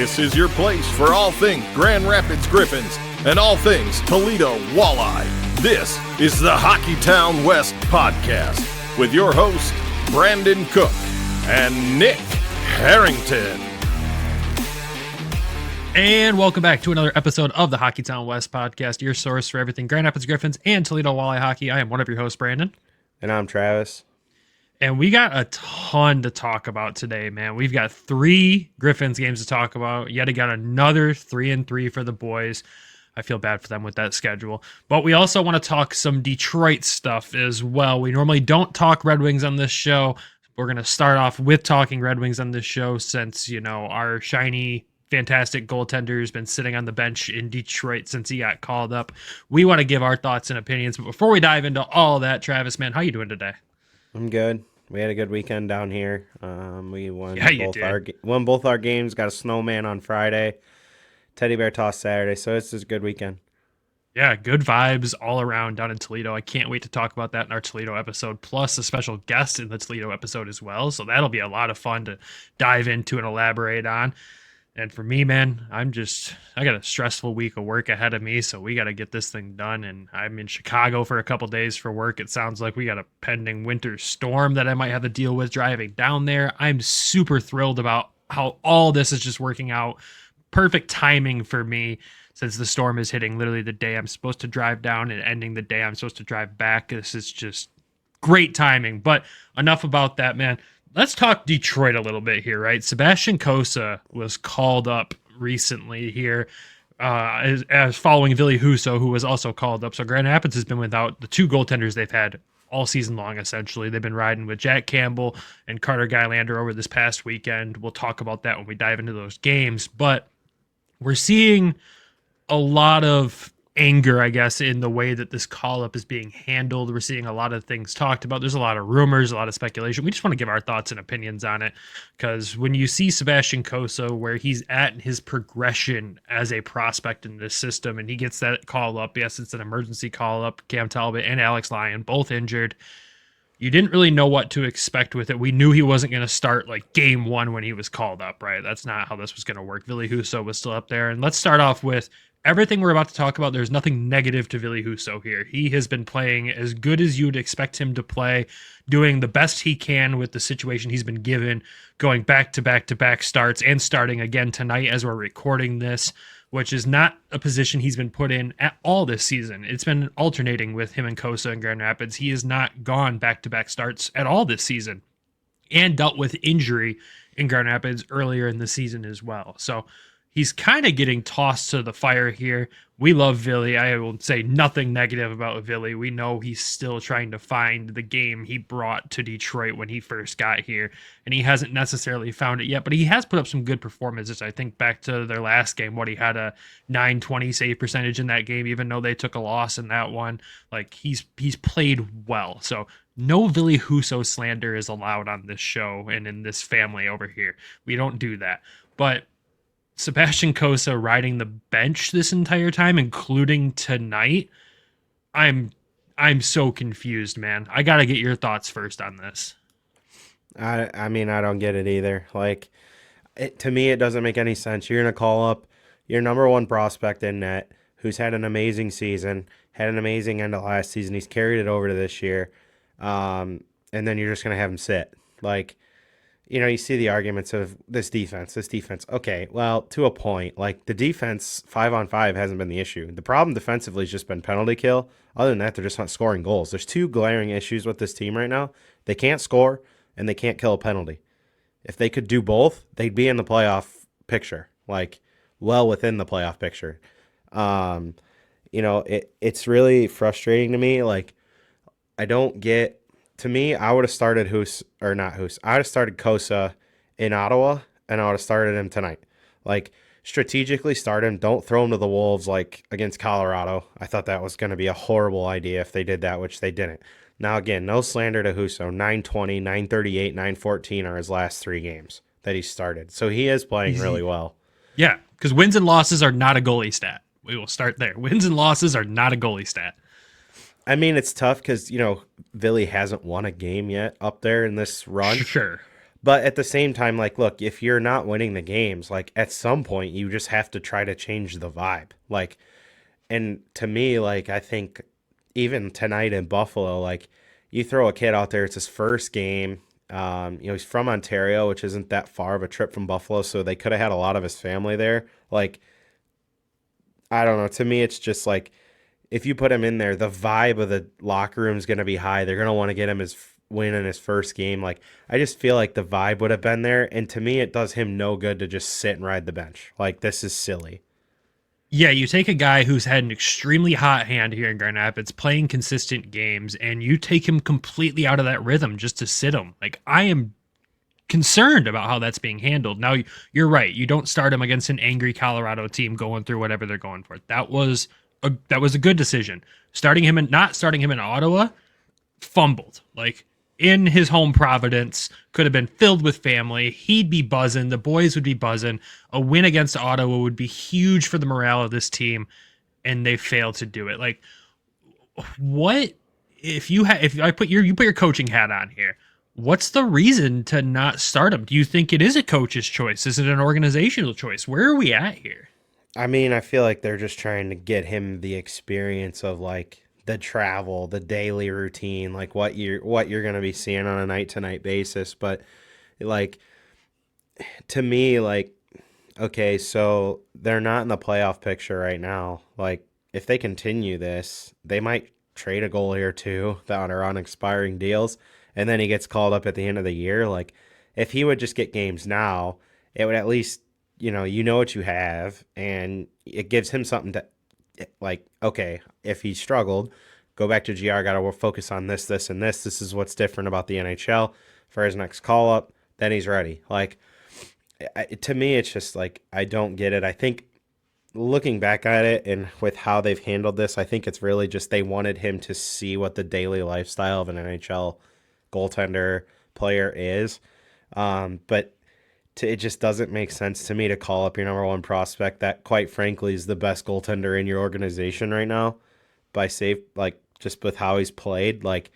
This is your place for all things Grand Rapids Griffins and all things Toledo Walleye. This is the Hockeytown West podcast with your host, Brandon Cook and Nick Harrington. And welcome back to another episode of the Hockeytown West podcast, your source for everything Grand Rapids Griffins and Toledo Walleye hockey. I am one of your hosts, Brandon. And I'm Travis. And we got a ton to talk about today, man. We've got 3 Griffins games to talk about. Yet again, another 3-3 for the boys. I feel bad for them with that schedule. But we also want to talk some Detroit stuff as well. We normally don't talk Red Wings on this show. We're going to start off with talking Red Wings on this show since, you know, our shiny, fantastic goaltender has been sitting on the bench in Detroit since he got called up. We want to give our thoughts and opinions. But before we dive into all that, Travis, man, how you doing today? I'm good. We had a good weekend down here. We won both our games. Got a snowman on Friday, teddy bear toss Saturday. So it's just a good weekend. Yeah, good vibes all around down in Toledo. I can't wait to talk about that in our Toledo episode, plus a special guest in the Toledo episode as well. So that'll be a lot of fun to dive into and elaborate on. And for me, man, I got a stressful week of work ahead of me, so we got to get this thing done. And I'm in Chicago for a couple days for work. It sounds like we got a pending winter storm that I might have to deal with driving down there. I'm super thrilled about how all this is just working out. Perfect timing for me since the storm is hitting literally the day I'm supposed to drive down and ending the day I'm supposed to drive back. This is just great timing. But enough about that, man. Let's talk Detroit a little bit here, right? Sebastian Cossa was called up recently here as following Ville Husso, who was also called up. So Grand Rapids has been without the 2 goaltenders they've had all season long, essentially. They've been riding with Jack Campbell and Carter Gylander over this past weekend. We'll talk about that when we dive into those games. But we're seeing a lot of anger, I guess, in the way that this call-up is being handled. We're seeing a lot of things talked about. There's a lot of rumors, a lot of speculation. We just want to give our thoughts and opinions on it, because when you see Sebastian Cossa, where he's at in his progression as a prospect in this system, and he gets that call-up, yes, it's an emergency call-up, Cam Talbot and Alex Lyon, both injured. You didn't really know what to expect with it. We knew he wasn't going to start like game 1 when he was called up, right? That's not how this was going to work. Ville Husso was still up there. And let's start off with everything we're about to talk about. There's nothing negative to Ville Husso here. He has been playing as good as you'd expect him to play, doing the best he can with the situation he's been given, going back to back to back starts and starting again tonight as we're recording this, which is not a position he's been put in at all this season. It's been alternating with him and Cossa and Grand Rapids. He has not gone back to back starts at all this season and dealt with injury in Grand Rapids earlier in the season as well. So he's kind of getting tossed to the fire here. We love Ville. I will say nothing negative about Ville. We know he's still trying to find the game he brought to Detroit when he first got here, and he hasn't necessarily found it yet, but he has put up some good performances. I think back to their last game, he had a .920 save percentage in that game, even though they took a loss in that one. Like, he's played well. So no Ville Husso slander is allowed on this show and in this family over here. We don't do that. But Sebastian Cossa riding the bench this entire time, including tonight, I'm so confused, man. I got to get your thoughts first on this. I mean, I don't get it either. Like, to me, it doesn't make any sense. You're going to call up your number 1 prospect in net, who's had an amazing season, had an amazing end of last season. He's carried it over to this year. And then you're just going to have him sit. Like, you know, you see the arguments of this defense. Okay, well, to a point, like the defense 5-on-5 hasn't been the issue. The problem defensively has just been penalty kill. Other than that, they're just not scoring goals. There's 2 glaring issues with this team right now. They can't score and they can't kill a penalty. If they could do both, they'd be in the playoff picture, like well within the playoff picture. You know, it's really frustrating to me. Like, I don't get. To me, I would have started I would have started Cossa in Ottawa, and I would have started him tonight. Like, strategically start him. Don't throw him to the Wolves like against Colorado. I thought that was going to be a horrible idea if they did that, which they didn't. Now, again, no slander to Husso. 920, 938, 914 are his last 3 games that he started. So he is playing really well. Yeah, because wins and losses are not a goalie stat. We will start there. Wins and losses are not a goalie stat. I mean, it's tough because, you know, Ville hasn't won a game yet up there in this run. Sure. But at the same time, like, look, if you're not winning the games, like, at some point, you just have to try to change the vibe. Like, and to me, like, I think even tonight in Buffalo, like, you throw a kid out there, it's his first game. He's from Ontario, which isn't that far of a trip from Buffalo, so they could have had a lot of his family there. Like, I don't know. To me, it's just like if you put him in there, the vibe of the locker room is going to be high. They're going to want to get him his win in his first game. Like, I just feel like the vibe would have been there. And to me, it does him no good to just sit and ride the bench. Like, this is silly. Yeah, you take a guy who's had an extremely hot hand here in Grand Rapids, playing consistent games, and you take him completely out of that rhythm just to sit him. Like, I am concerned about how that's being handled. Now, you're right. You don't start him against an angry Colorado team going through whatever they're going for. That was a good decision. Not starting him in Ottawa, fumbled. Like, in his home Providence, could have been filled with family. He'd be buzzing. The boys would be buzzing. A win against Ottawa would be huge for the morale of this team, and they failed to do it. Like, what if you put your coaching hat on here? What's the reason to not start him? Do you think it is a coach's choice? Is it an organizational choice? Where are we at here? I mean, I feel like they're just trying to get him the experience of like the travel, the daily routine, like what you're going to be seeing on a night to night basis. But like, to me, like, okay, so they're not in the playoff picture right now. Like, if they continue this, they might trade a goalie or two that are on expiring deals, and then he gets called up at the end of the year. Like, if he would just get games now, it would at least, you know what you have, and it gives him something to, like, okay, if he struggled, go back to GR, got to focus on this, this, and this. This is what's different about the NHL for his next call up. Then he's ready. Like, to me, it's just like, I don't get it. I think looking back at it and with how they've handled this, I think it's really just they wanted him to see what the daily lifestyle of an NHL goaltender player is. But it just doesn't make sense to me to call up your number one prospect that, quite frankly, is the best goaltender in your organization right now just with how he's played. Like,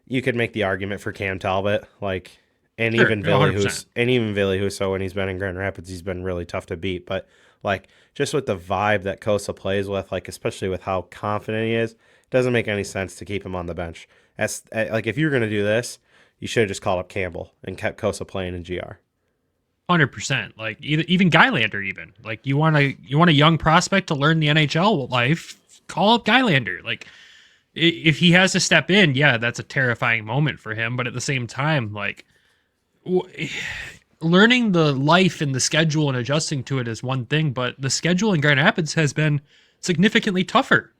you could make the argument for Cam Talbot, like, and Sure, even Ville Husso when he's been in Grand Rapids, he's been really tough to beat. But like, just with the vibe that Cossa plays with, like, especially with how confident he is, it doesn't make any sense to keep him on the bench. That's like, if you're gonna do this, you should have just called up Campbell and kept Cossa playing in GR. 100%. Like, even Gylander, even like, you want a young prospect to learn the NHL life, call up Gylander. Like, if he has to step in, yeah, that's a terrifying moment for him. But at the same time, like, learning the life and the schedule and adjusting to it is one thing, but the schedule in Grand Rapids has been significantly tougher.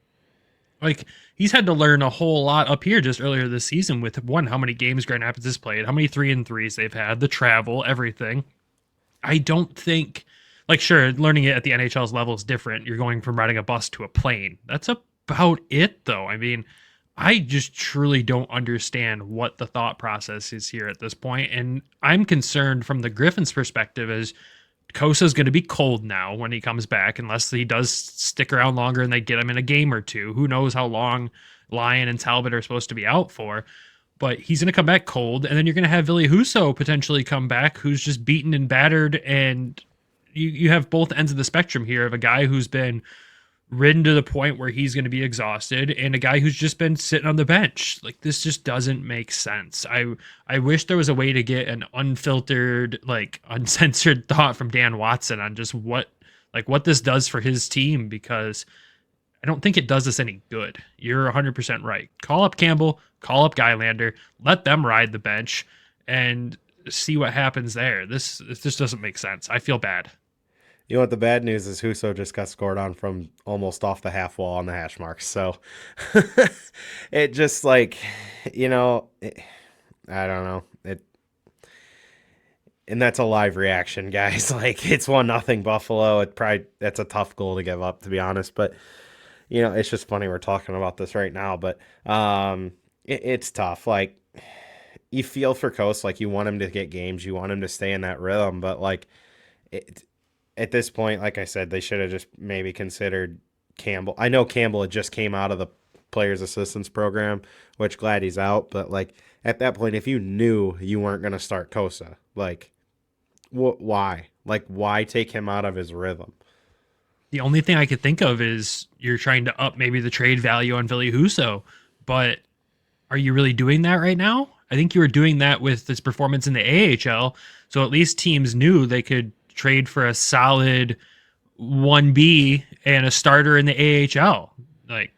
Like, he's had to learn a whole lot up here just earlier this season with how many games Grand Rapids has played, how many 3-3s they've had, the travel, everything. I don't think, like, sure, learning it at the NHL's level is different. You're going from riding a bus to a plane. That's about it, though. I mean, I just truly don't understand what the thought process is here at this point. And I'm concerned from the Griffins' perspective as Kossa's going to be cold now when he comes back, unless he does stick around longer and they get him in a game or two. Who knows how long Lyon and Talbot are supposed to be out for. But he's going to come back cold, and then you're going to have Ville Husso potentially come back, who's just beaten and battered, and you have both ends of the spectrum here of a guy who's been ridden to the point where he's going to be exhausted, and a guy who's just been sitting on the bench. Like, this just doesn't make sense. I wish there was a way to get an unfiltered, like, uncensored thought from Dan Watson on just what this does for his team, because I don't think it does us any good. You're 100% right. Call up Campbell, call up Gylander, let them ride the bench, and see what happens there. This just doesn't make sense. I feel bad. You know what the bad news is? Husso just got scored on from almost off the half wall on the hash marks. So it just, like, I don't know. And that's a live reaction, guys. Like, it's 1-0 Buffalo. That's a tough goal to give up, to be honest. But it's just funny we're talking about this right now. But it's tough. Like, you feel for Coast, like, you want him to get games, you want him to stay in that rhythm. But like, at this point, like I said, they should have just maybe considered Campbell. I know Campbell had just came out of the players assistance program, which glad he's out. But like at that point, if you knew you weren't going to start Cossa, like why? Like why take him out of his rhythm? The only thing I could think of is you're trying to up maybe the trade value on Ville Husso, but are you really doing that right now? I think you were doing that with his performance in the AHL, so at least teams knew they could trade for a solid 1B and a starter in the AHL. Like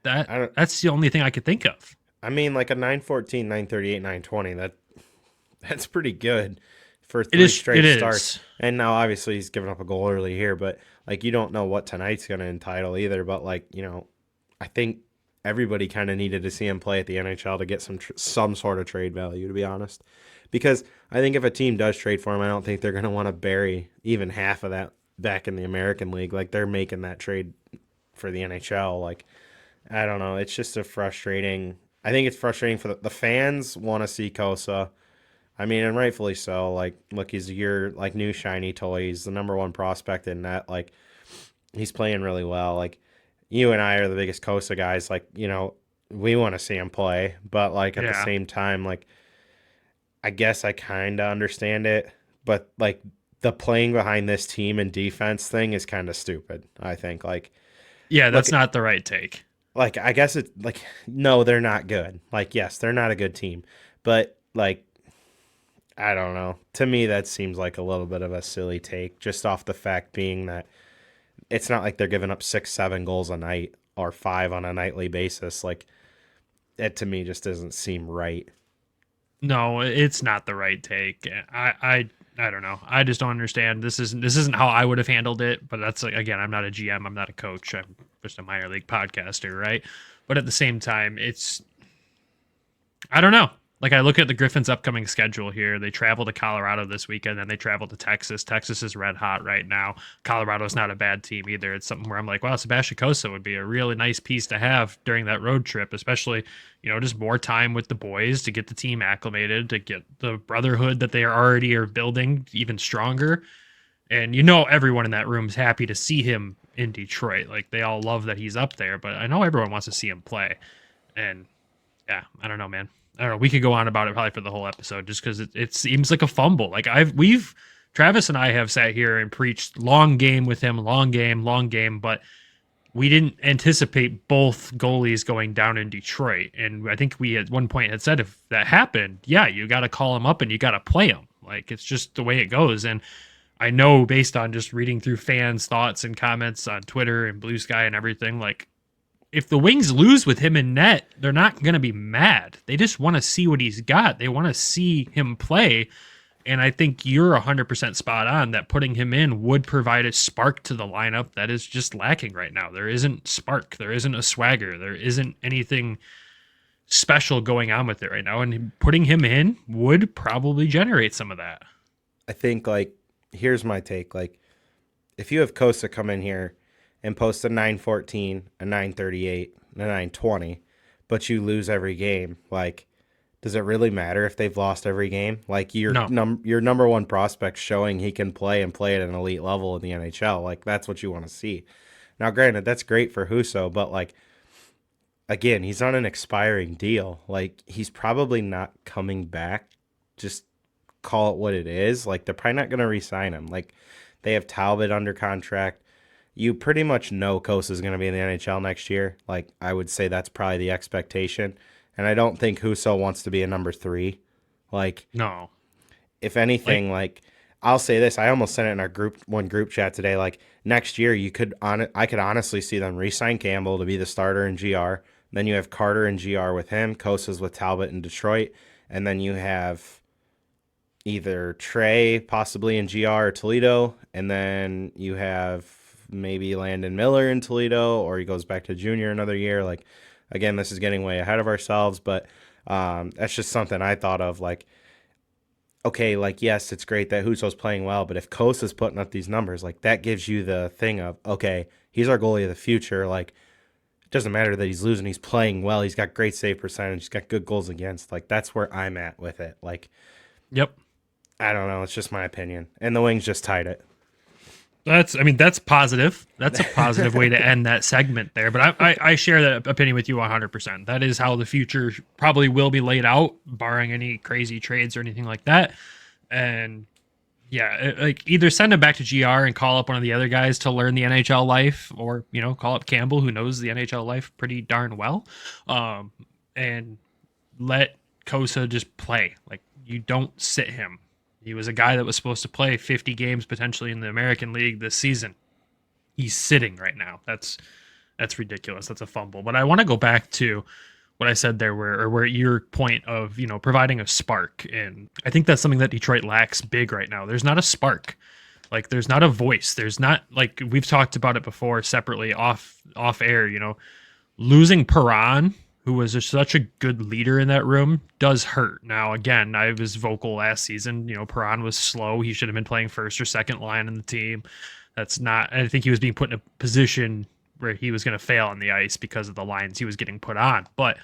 that's the only thing I could think of. I mean, like a 914, 938, 920, that's pretty good for three straight starts. And now obviously he's given up a goal early here, but like you don't know what tonight's going to entitle either. But like, you know, I think everybody kind of needed to see him play at the NHL to get some sort of trade value, to be honest. Because I think if a team does trade for him, I don't think they're going to want to bury even half of that back in the American League. Like they're making that trade for the NHL. Like, I don't know. It's just I think it's frustrating for the fans want to see Cossa. I mean, and rightfully so. Like, look, he's your like new shiny toy. He's the number one prospect in net. Like, he's playing really well. Like, you and I are the biggest Cossa guys. Like, you know, we want to see him play, but like at the same time, like, I guess I kind of understand it, but like the playing behind this team and defense thing is kind of stupid. I think like, yeah, that's not the right take. Like, I guess it's like, no, they're not good. Like, yes, they're not a good team, but like, I don't know. To me, that seems like a little bit of a silly take, just off the fact being that it's not like they're giving up 6-7 goals a night or 5 on a nightly basis. Like, it to me just doesn't seem right. No, it's not the right take. I don't know. I just don't understand. This isn't how I would have handled it. But that's like, again, I'm not a GM. I'm not a coach. I'm just a minor league podcaster, right? But at the same time, I don't know. Like, I look at the Griffins' upcoming schedule here. They travel to Colorado this weekend, then they travel to Texas. Texas is red hot right now. Colorado's not a bad team either. It's something where I'm like, wow, Sebastian Cossa would be a really nice piece to have during that road trip, especially, you know, just more time with the boys to get the team acclimated, to get the brotherhood that they already are building even stronger. And, you know, everyone in that room is happy to see him in Detroit. Like, they all love that he's up there, but I know everyone wants to see him play. And, yeah, I don't know, man. I don't know. We could go on about it probably for the whole episode just because it seems like a fumble. Like Travis and I have sat here and preached long game with him, long game, but we didn't anticipate both goalies going down in Detroit. And I think we at one point had said if that happened, yeah, you got to call him up and you got to play him. Like, it's just the way it goes. And I know based on just reading through fans' thoughts and comments on Twitter and Blue Sky and everything, like, if the Wings lose with him in net, they're not going to be mad. They just want to see what he's got. They want to see him play. And I think you're 100% spot on that putting him in would provide a spark to the lineup that is just lacking right now. There isn't spark. There isn't a swagger. There isn't anything special going on with it right now. And putting him in would probably generate some of that. I think, like, here's my take. Like, if you have Cossa come in here and post a 914, a 938, and a 920, but you lose every game, like, does it really matter if they've lost every game? Like, your number one prospect showing he can play and play at an elite level in the NHL. Like, that's what you want to see. Now, granted, that's great for Husso, but, like, again, he's on an expiring deal. Like, he's probably not coming back. Just call it what it is. Like, they're probably not going to re-sign him. Like, they have Talbot under contract. You pretty much know Cossa is going to be in the NHL next year. Like, I would say that's probably the expectation. And I don't think Husso wants to be a number 3. Like, no. If anything, like I'll say this. I almost sent it in our group chat today. Like, next year, I could honestly see them re-sign Campbell to be the starter in GR. Then you have Carter in GR with him. Cossa's with Talbot in Detroit. And then you have either Trey possibly in GR or Toledo. And then you have maybe Landon Miller in Toledo, or he goes back to junior another year. Like, again, this is getting way ahead of ourselves, but that's just something I thought of. Like, okay, like, yes, it's great that Husso's playing well, but if Kossa's putting up these numbers, like, that gives you the thing of, okay, he's our goalie of the future. Like, it doesn't matter that he's losing. He's playing well. He's got great save percentage. He's got good goals against. Like, that's where I'm at with it. Like, yep. I don't know. It's just my opinion. And the Wings just tied it. That's positive. That's a positive way to end that segment there. But I share that opinion with you 100%. That is how the future probably will be laid out, barring any crazy trades or anything like that. And yeah, like either send him back to GR and call up one of the other guys to learn the NHL life, or call up Campbell, who knows the NHL life pretty darn well, and let Cossa just play. Like, you don't sit him. He was a guy that was supposed to play 50 games potentially in the American League this season. He's sitting right now. That's ridiculous. That's a fumble. But I want to go back to what I said there, where your point of, providing a spark. And I think that's something that Detroit lacks big right now. There's not a spark. Like, there's not a voice. There's not, like, we've talked about it before separately off air, losing Perron, who was such a good leader in that room, does hurt. Now, again, I was vocal last season. Perron was slow. He should have been playing first or second line in the team. That's not, I think he was being put in a position where he was going to fail on the ice because of the lines he was getting put on. But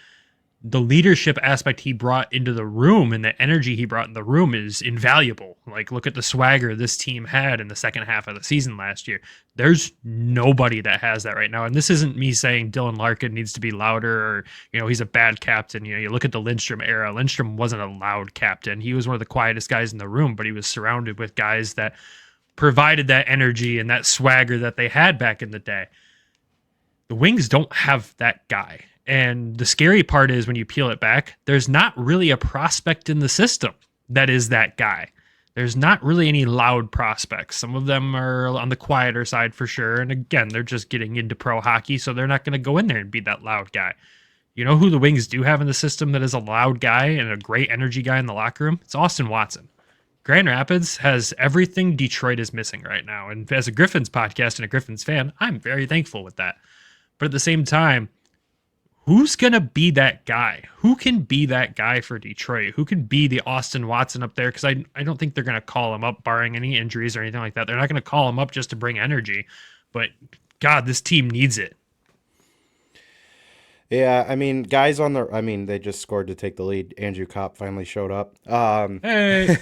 the leadership aspect he brought into the room and the energy he brought in the room is invaluable. Like, look at the swagger this team had in the second half of the season last year. There's nobody that has that right now. And this isn't me saying Dylan Larkin needs to be louder or, he's a bad captain. You look at the Lindstrom era. Lindstrom wasn't a loud captain. He was one of the quietest guys in the room, but he was surrounded with guys that provided that energy and that swagger that they had back in the day. The Wings don't have that guy. And the scary part is when you peel it back, there's not really a prospect in the system that is that guy. There's not really any loud prospects. Some of them are on the quieter side for sure. And again, they're just getting into pro hockey, so they're not going to go in there and be that loud guy. You know who the Wings do have in the system that is a loud guy and a great energy guy in the locker room? It's Austin Watson. Grand Rapids has everything Detroit is missing right now. And as a Griffins podcast and a Griffins fan, I'm very thankful with that. But at the same time, who's going to be that guy? Who can be that guy for Detroit? Who can be the Austin Watson up there? Because I don't think they're going to call him up barring any injuries or anything like that. They're not going to call him up just to bring energy. But, God, this team needs it. Yeah, I mean, they just scored to take the lead. Andrew Kopp finally showed up. Hey!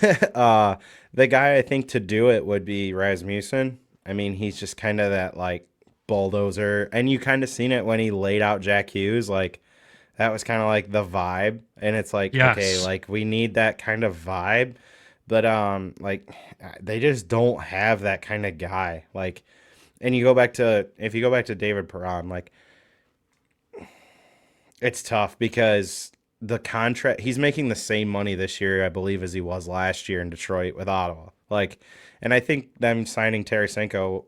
The guy I think to do it would be Rasmussen. I mean, he's just kind of that, like, bulldozer, and you kind of seen it when he laid out Jack Hughes. Like, that was kind of like the vibe, and it's like, yes. Okay, like, we need that kind of vibe, but like, they just don't have that kind of guy. Like, and if you go back to David Perron, like, it's tough because the contract, he's making the same money this year, I believe, as he was last year in Detroit with Ottawa. Like, and I think them signing Tarasenko,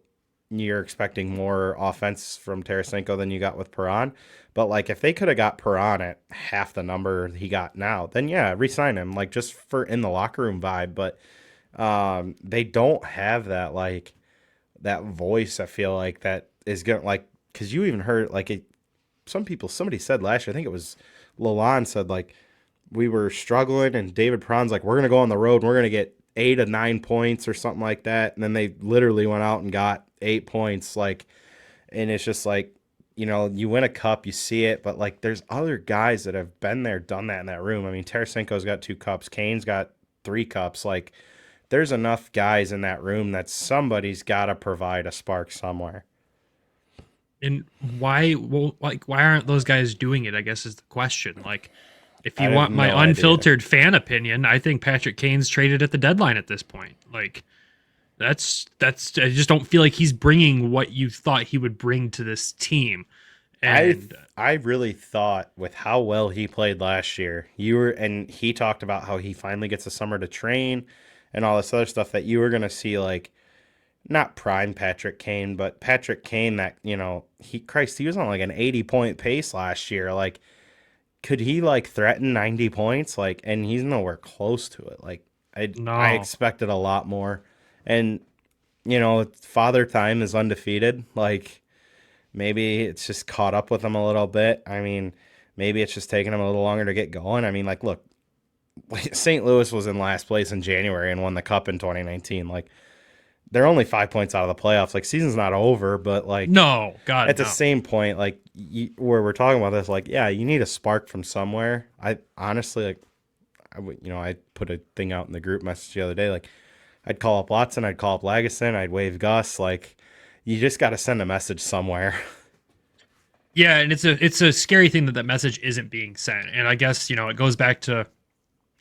you're expecting more offense from Tarasenko than you got with Perron. But, like, if they could have got Perron at half the number he got now, then, yeah, re-sign him, like, just for in the locker room vibe. But they don't have that, like, that voice, I feel like, that is going to, like, because you even heard, like, somebody said last year, I think it was Lalonde said, like, we were struggling, and David Perron's like, we're going to go on the road, and we're going to get 8 or 9 points or something like that. And then they literally went out and got 8 points, like, and it's just like, you win a cup, you see it, but, like, there's other guys that have been there, done that in that room. I mean, Tarasenko's got 2 cups, Kane's got 3 cups. Like, there's enough guys in that room that somebody's got to provide a spark somewhere. And why aren't those guys doing it, I guess, is the question. Like, if you want my unfiltered fan opinion, I think Patrick Kane's traded at the deadline at this point. Like, that's I just don't feel like he's bringing what you thought he would bring to this team. And I really thought with how well he played last year, and he talked about how he finally gets a summer to train and all this other stuff, that you were going to see, like, not prime Patrick Kane, but Patrick Kane that, he was on like an 80-point pace last year. Like, could he, like, threaten 90 points? Like, and he's nowhere close to it. Like, I expected a lot more. And, Father Time is undefeated. Like, maybe it's just caught up with him a little bit. I mean, maybe it's just taking him a little longer to get going. I mean, like, look, St. Louis was in last place in January and won the cup in 2019. Like, they're only 5 points out of the playoffs. Like, season's not over, but, like, no, God, at the same point, like, where we're talking about this, like, yeah, you need a spark from somewhere. I honestly, like, I put a thing out in the group message the other day, like, I'd call up Watson, I'd call up Lagesson, I'd wave Gus. Like, you just got to send a message somewhere. Yeah, and it's a scary thing that message isn't being sent. And I guess, it goes back to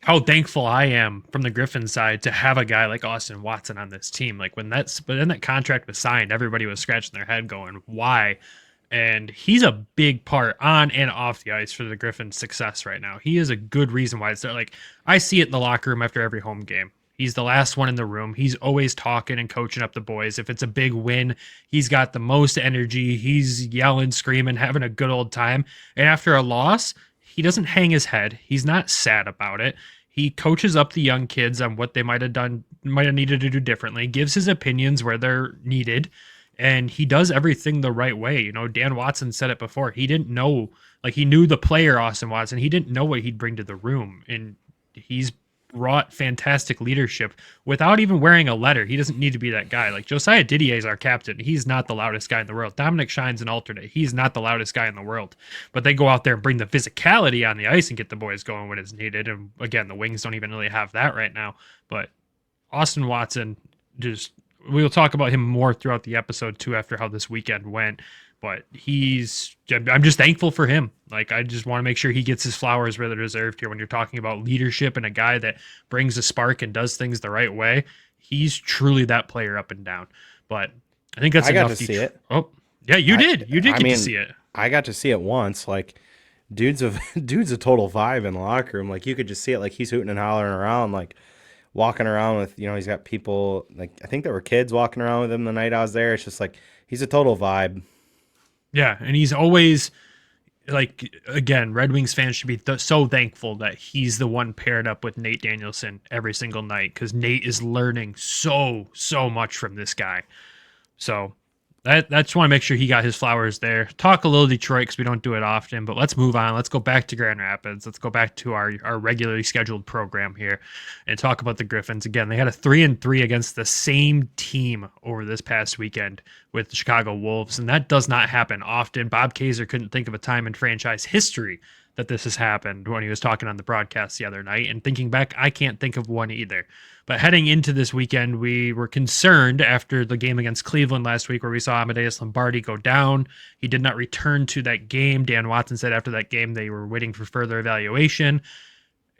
how thankful I am from the Griffin side to have a guy like Austin Watson on this team. Like when that contract was signed, everybody was scratching their head going, why? And he's a big part on and off the ice for the Griffins' success right now. He is a good reason why it's there. Like, I see it in the locker room after every home game. He's the last one in the room. He's always talking and coaching up the boys. If it's a big win, he's got the most energy. He's yelling, screaming, having a good old time. And after a loss, he doesn't hang his head. He's not sad about it. He coaches up the young kids on what they might have needed to do differently, gives his opinions where they're needed, and he does everything the right way. Dan Watson said it before. He didn't know, like, he knew the player Austin Watson. He didn't know what he'd bring to the room, and he's brought fantastic leadership without even wearing a letter. He doesn't need to be that guy. Like, Josiah Didier is our captain. He's not the loudest guy in the world. Dominic Shine's an alternate. He's not the loudest guy in the world. But they go out there and bring the physicality on the ice and get the boys going when it's needed. And again, the Wings don't even really have that right now. But Austin Watson, we'll talk about him more throughout the episode too after how this weekend went. But I'm just thankful for him. Like, I just want to make sure he gets his flowers where they're deserved here when you're talking about leadership and a guy that brings a spark and does things the right way. He's truly that player up and down. But I think that's enough. I got to see it. Oh, yeah, you did. You did get to see it. I got to see it once. Like, dude's a total vibe in the locker room. Like, you could just see it. Like, he's hooting and hollering around, like walking around with, he's got people, like, I think there were kids walking around with him the night I was there. It's just like, he's a total vibe. Yeah, and he's always, like, again, Red Wings fans should be so thankful that he's the one paired up with Nate Danielson every single night, because Nate is learning so much from this guy. So I just want to make sure he got his flowers there. Talk a little Detroit because we don't do it often, but let's move on. Let's go back to Grand Rapids. Let's go back to our regularly scheduled program here and talk about the Griffins. Again, they had a 3-3 against the same team over this past weekend with the Chicago Wolves, and that does not happen often. Bob Kaiser couldn't think of a time in franchise history that this has happened when he was talking on the broadcast the other night. And thinking back, I can't think of one either. But heading into this weekend, we were concerned after the game against Cleveland last week where we saw Amadeus Lombardi go down. He did not return to that game. Dan Watson said after that game they were waiting for further evaluation.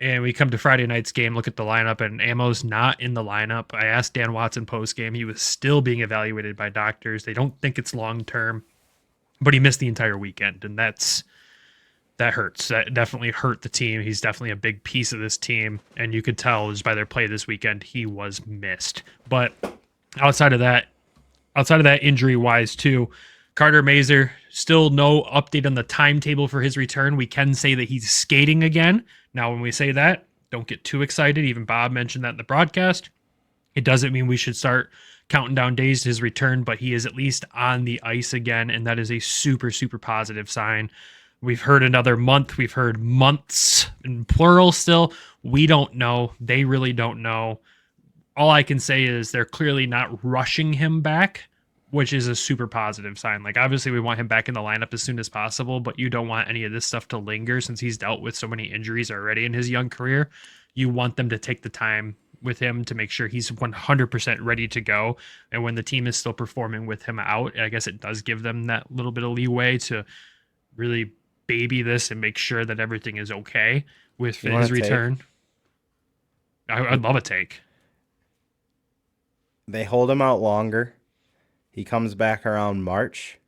And we come to Friday night's game, look at the lineup, and Amo's not in the lineup. I asked Dan Watson post-game. He was still being evaluated by doctors. They don't think it's long-term, but he missed the entire weekend, and that hurts. That definitely hurt the team. He's definitely a big piece of this team, and you could tell just by their play this weekend, he was missed. But outside of that injury-wise too, Carter Mazur, still no update on the timetable for his return. We can say that he's skating again. Now, when we say that, don't get too excited. Even Bob mentioned that in the broadcast. It doesn't mean we should start counting down days to his return, but he is at least on the ice again, and that is a super, super positive sign. We've heard another month. We've heard months in plural still. We don't know. They really don't know. All I can say is they're clearly not rushing him back, which is a super positive sign. Like, obviously we want him back in the lineup as soon as possible, but you don't want any of this stuff to linger since he's dealt with so many injuries already in his young career. You want them to take the time with him to make sure he's 100% ready to go. And when the team is still performing with him out, I guess it does give them that little bit of leeway to really baby this and make sure that everything is okay with his return. I'd love a take. They hold him out longer. He comes back around March,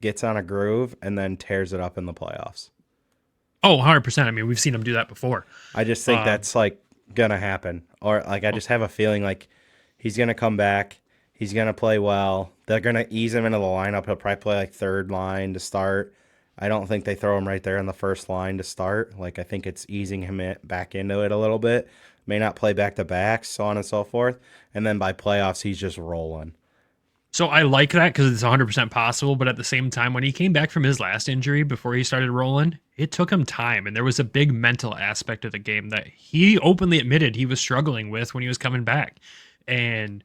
gets on a groove, and then tears it up in the playoffs. Oh, 100%. I mean, we've seen him do that before. I just think that's like gonna happen. Or like I just have a feeling like he's gonna come back. He's going to play well. They're going to ease him into the lineup. He'll probably play like third line to start. I don't think they throw him right there in the first line to start. Like, I think it's easing him back into it a little bit. May not play back-to-back, so on and so forth. And then by playoffs, he's just rolling. So I like that because it's 100% possible. But at the same time, when he came back from his last injury before he started rolling, it took him time. And there was a big mental aspect of the game that he openly admitted he was struggling with when he was coming back. And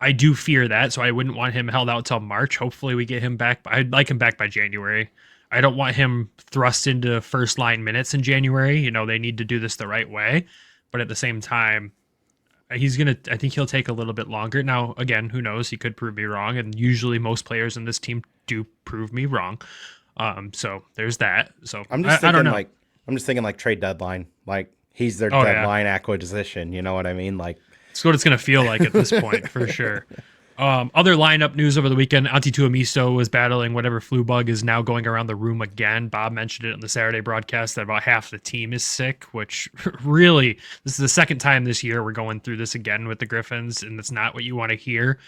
I do fear that, so I wouldn't want him held out till March. Hopefully we get him back. I'd like him back by January. I don't want him thrust into first line minutes in January. They need to do this the right way. But at the same time, I think he'll take a little bit longer. Now, again, who knows? He could prove me wrong. And usually most players in this team do prove me wrong. So there's that. So I'm just I don't thinking know. I'm just thinking like trade deadline. Like he's their Oh, yeah. deadline acquisition. You know what I mean? Like It's what it's going to feel like at this point, for sure. Other lineup news over the weekend, Antetokounmpo was battling whatever flu bug is now going around the room again. Bob mentioned it on the Saturday broadcast that about half the team is sick, which really, this is the second time this year we're going through this again with the Griffins, and that's not what you want to hear.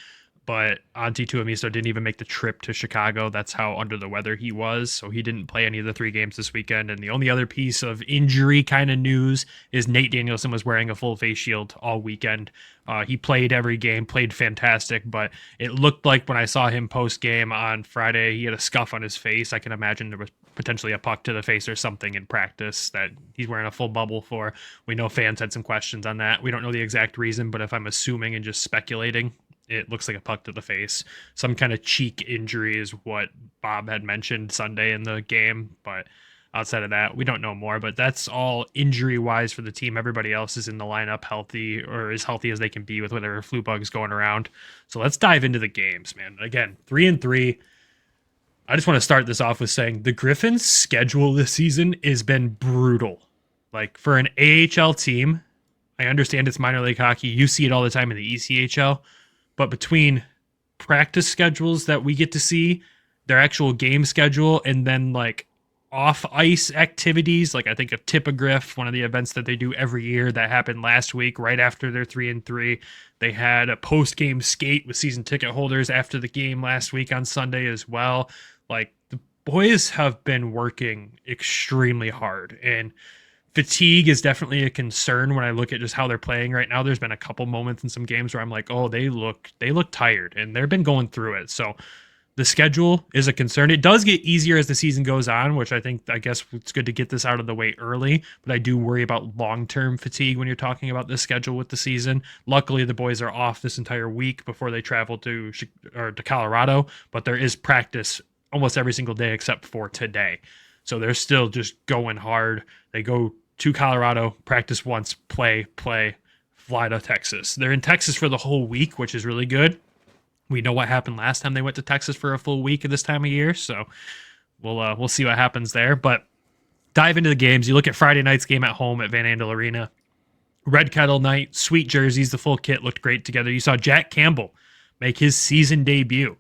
But Antetokounmpo didn't even make the trip to Chicago. That's how under the weather he was. So he didn't play any of the 3 games this weekend. And the only other piece of injury kind of news is Nate Danielson was wearing a full face shield all weekend. He played every game, played fantastic, but it looked like when I saw him post game on Friday, he had a scuff on his face. I can imagine there was potentially a puck to the face or something in practice that he's wearing a full bubble for. We know fans had some questions on that. We don't know the exact reason, but if I'm assuming and just speculating, it looks like a puck to the face. Some kind of cheek injury is what Bob had mentioned Sunday in the game. But outside of that, we don't know more. But that's all injury-wise for the team. Everybody else is in the lineup healthy or as healthy as they can be with whatever flu bug is going around. So let's dive into the games, man. Again, 3-3. I just want to start this off with saying the Griffins' schedule this season has been brutal. Like, for an AHL team, I understand it's minor league hockey. You see it all the time in the ECHL. But between practice schedules that we get to see, their actual game schedule, and then like off ice activities, like I think of Tippagriff, one of the events that they do every year that happened last week, right after their 3-3. They had a post game skate with season ticket holders after the game last week on Sunday as well. Like the boys have been working extremely hard, and fatigue is definitely a concern when I look at just how they're playing right now. There's been a couple moments in some games where I'm like, oh, they look tired, and they've been going through it. So the schedule is a concern. It does get easier as the season goes on, which I guess it's good to get this out of the way early, but I do worry about long-term fatigue when you're talking about this schedule with the season. Luckily, the boys are off this entire week before they travel to Colorado, but there is practice almost every single day except for today. So they're still just going hard. They go to Colorado, practice once, play, fly to Texas. They're in Texas for the whole week, which is really good. We know what happened last time they went to Texas for a full week at this time of year, so we'll see what happens there. But dive into the games. You look at Friday night's game at home at Van Andel Arena. Red Kettle night, sweet jerseys, the full kit looked great together. You saw Jack Campbell make his season debut.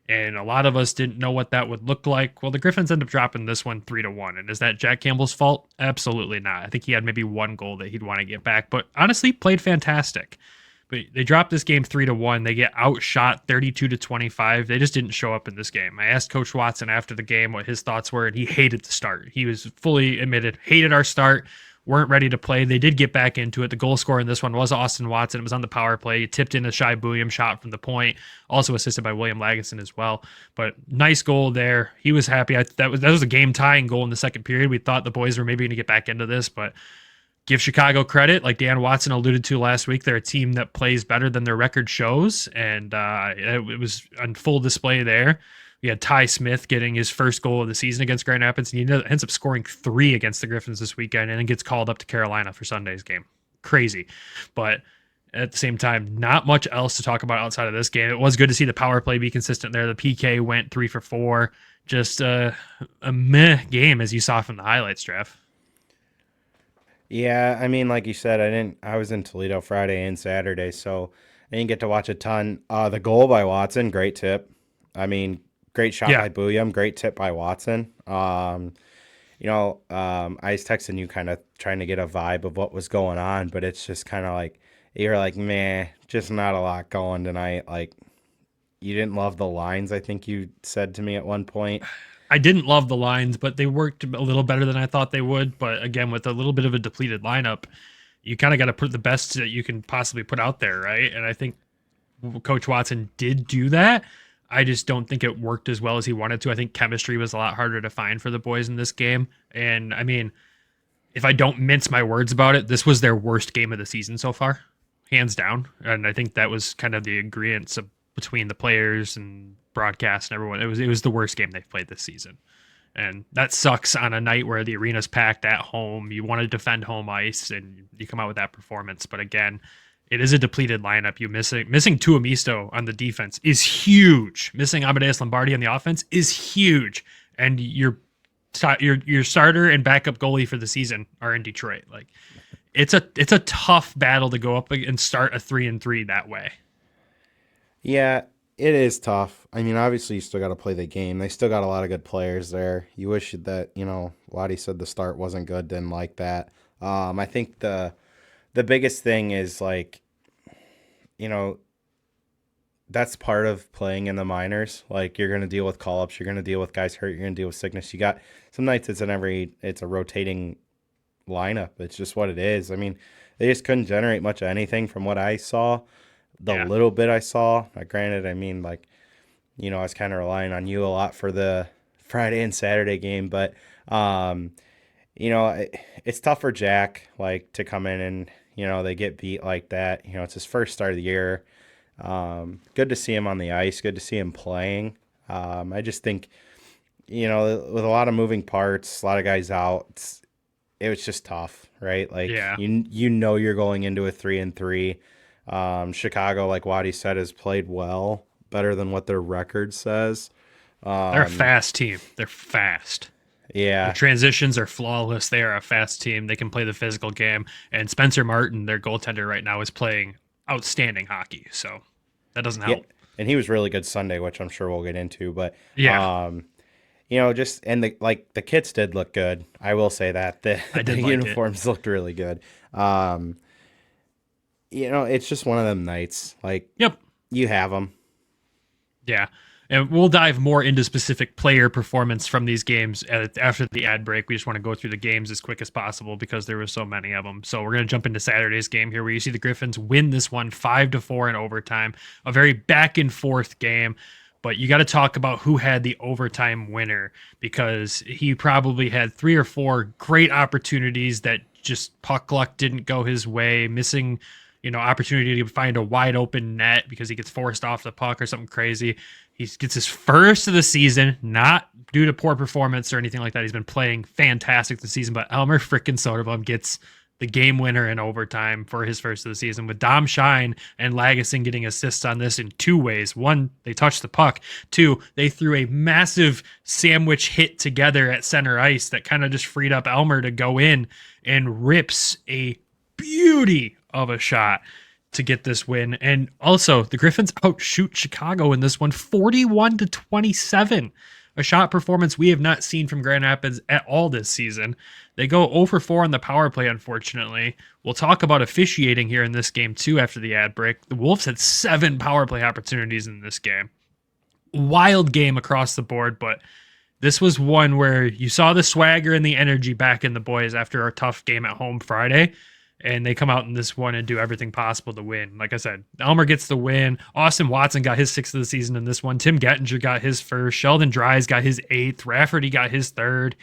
And a lot of us didn't know what that would look like. Well, the Griffins end up dropping this one 3-1. And is that Jack Campbell's fault? Absolutely not. I think he had maybe one goal that he'd want to get back, but honestly, played fantastic. But they dropped this game 3-1. They get outshot 32-25. They just didn't show up in this game. I asked Coach Watson after the game what his thoughts were, and he hated the start. He was fully admitted, hated our start. Weren't ready to play. They did get back into it. The goal scorer in this one was Austin Watson. It was on the power play. He tipped in a Shai Buium shot from the point, also assisted by William Lagesson as well. But nice goal there. He was happy. That was a game-tying goal in the second period. We thought the boys were maybe going to get back into this, but give Chicago credit. Like Dan Watson alluded to last week, they're a team that plays better than their record shows, and it was on full display there. We had Ty Smith getting his first goal of the season against Grand Rapids, and he ends up scoring 3 against the Griffins this weekend, and then gets called up to Carolina for Sunday's game. Crazy. But at the same time, not much else to talk about outside of this game. It was good to see the power play be consistent there. The PK went 3 for 4. Just a meh game, as you saw from the highlights, Jeff. Yeah, I mean, like you said, I was in Toledo Friday and Saturday, so I didn't get to watch a ton. The goal by Watson, great tip. I mean, great shot by Buium, great tip by Watson. I was texting you kind of trying to get a vibe of what was going on, but it's just kind of like, you're like, meh, just not a lot going tonight. Like, you didn't love the lines, I think you said to me at one point. I didn't love the lines, but they worked a little better than I thought they would. But again, with a little bit of a depleted lineup, you kind of got to put the best that you can possibly put out there, right? And I think Coach Watson did do that. I just don't think it worked as well as he wanted to. I think chemistry was a lot harder to find for the boys in this game. And I mean, if I don't mince my words about it, this was their worst game of the season so far, hands down. And I think that was kind of the agreement between the players and broadcast and everyone. It was the worst game they've played this season. And that sucks on a night where the arena's packed at home. You want to defend home ice and you come out with that performance. But again, it is a depleted lineup. You missing Tuamisto on the defense is huge. Missing Amadeus Lombardi on the offense is huge. And your starter and backup goalie for the season are in Detroit. Like, it's a tough battle to go up and start a 3-3 that way. Yeah, it is tough. I mean, obviously you still got to play the game. They still got a lot of good players there. You wish that, Lottie said the start wasn't good, didn't like that. I think the biggest thing is, like, that's part of playing in the minors. Like, you're going to deal with call-ups, you're going to deal with guys hurt, you're going to deal with sickness. You got some nights it's a rotating lineup. It's just what it is. I mean, they just couldn't generate much of anything from what I saw. The little bit I saw, granted, I mean, like, I was kind of relying on you a lot for the Friday and Saturday game, but it's tough for Jack, like, to come in and, they get beat like that. It's his first start of the year. Good to see him on the ice. Good to see him playing. I just think, with a lot of moving parts, a lot of guys out, it was just tough, right? Like, you're going into a 3-3. Chicago, like Waddy said, has played well, better than what their record says. They're a fast team. They're fast. Yeah. The transitions are flawless. They are a fast team. They can play the physical game. And Spencer Martin, their goaltender right now, is playing outstanding hockey. So that doesn't help. Yeah. And he was really good Sunday, which I'm sure we'll get into. But the kits did look good. I will say that the uniforms looked really good. It's just one of them nights. Like, yep, you have them. Yeah. And we'll dive more into specific player performance from these games after the ad break. We just want to go through the games as quick as possible because there were so many of them. So we're going to jump into Saturday's game here where you see the Griffins win this one 5-4 in overtime. A very back and forth game. But you got to talk about who had the overtime winner because he probably had 3 or 4 great opportunities that just puck luck didn't go his way, missing opportunity to find a wide open net because he gets forced off the puck or something crazy. He gets his first of the season, not due to poor performance or anything like that. He's been playing fantastic this season, but Elmer frickin' Soderblom gets the game winner in overtime for his first of the season with Dom Shine and Lagesson getting assists on this in 2 ways. 1, they touched the puck. 2, they threw a massive sandwich hit together at center ice that kind of just freed up Elmer to go in and rips a beauty of a shot to get this win. And also the Griffins outshoot Chicago in this one 41-27, a shot performance we have not seen from Grand Rapids at all this season. They go 0-4 on the power play, unfortunately. We'll talk about officiating here in this game too after the ad break. The Wolves had 7 power play opportunities in this game. Wild game across the board, but this was one where you saw the swagger and the energy back in the boys after our tough game at home Friday. And they come out in this one and do everything possible to win. Like I said, Elmer gets the win. Austin Watson got his 6th of the season in this one. Tim Gettinger got his 1st. Sheldon Dries got his 8th. Rafferty got his 3rd.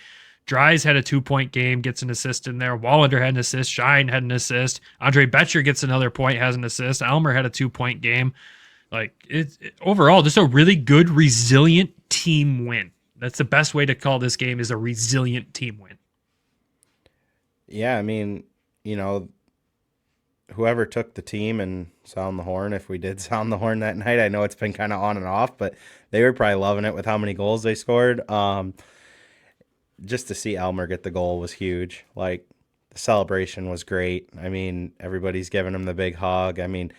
Dries had a 2-point game, gets an assist in there. Wallander had an assist. Shine had an assist. Andre Betcher gets another point, has an assist. Elmer had a 2-point game. Like, overall, just a really good, resilient team win. That's the best way to call this game, is a resilient team win. Yeah, I mean, whoever took the team and sound the horn, if we did sound the horn that night, I know it's been kind of on and off, but they were probably loving it with how many goals they scored. Just to see Elmer get the goal was huge. Like, the celebration was great. I mean, everybody's giving him the big hug. I mean,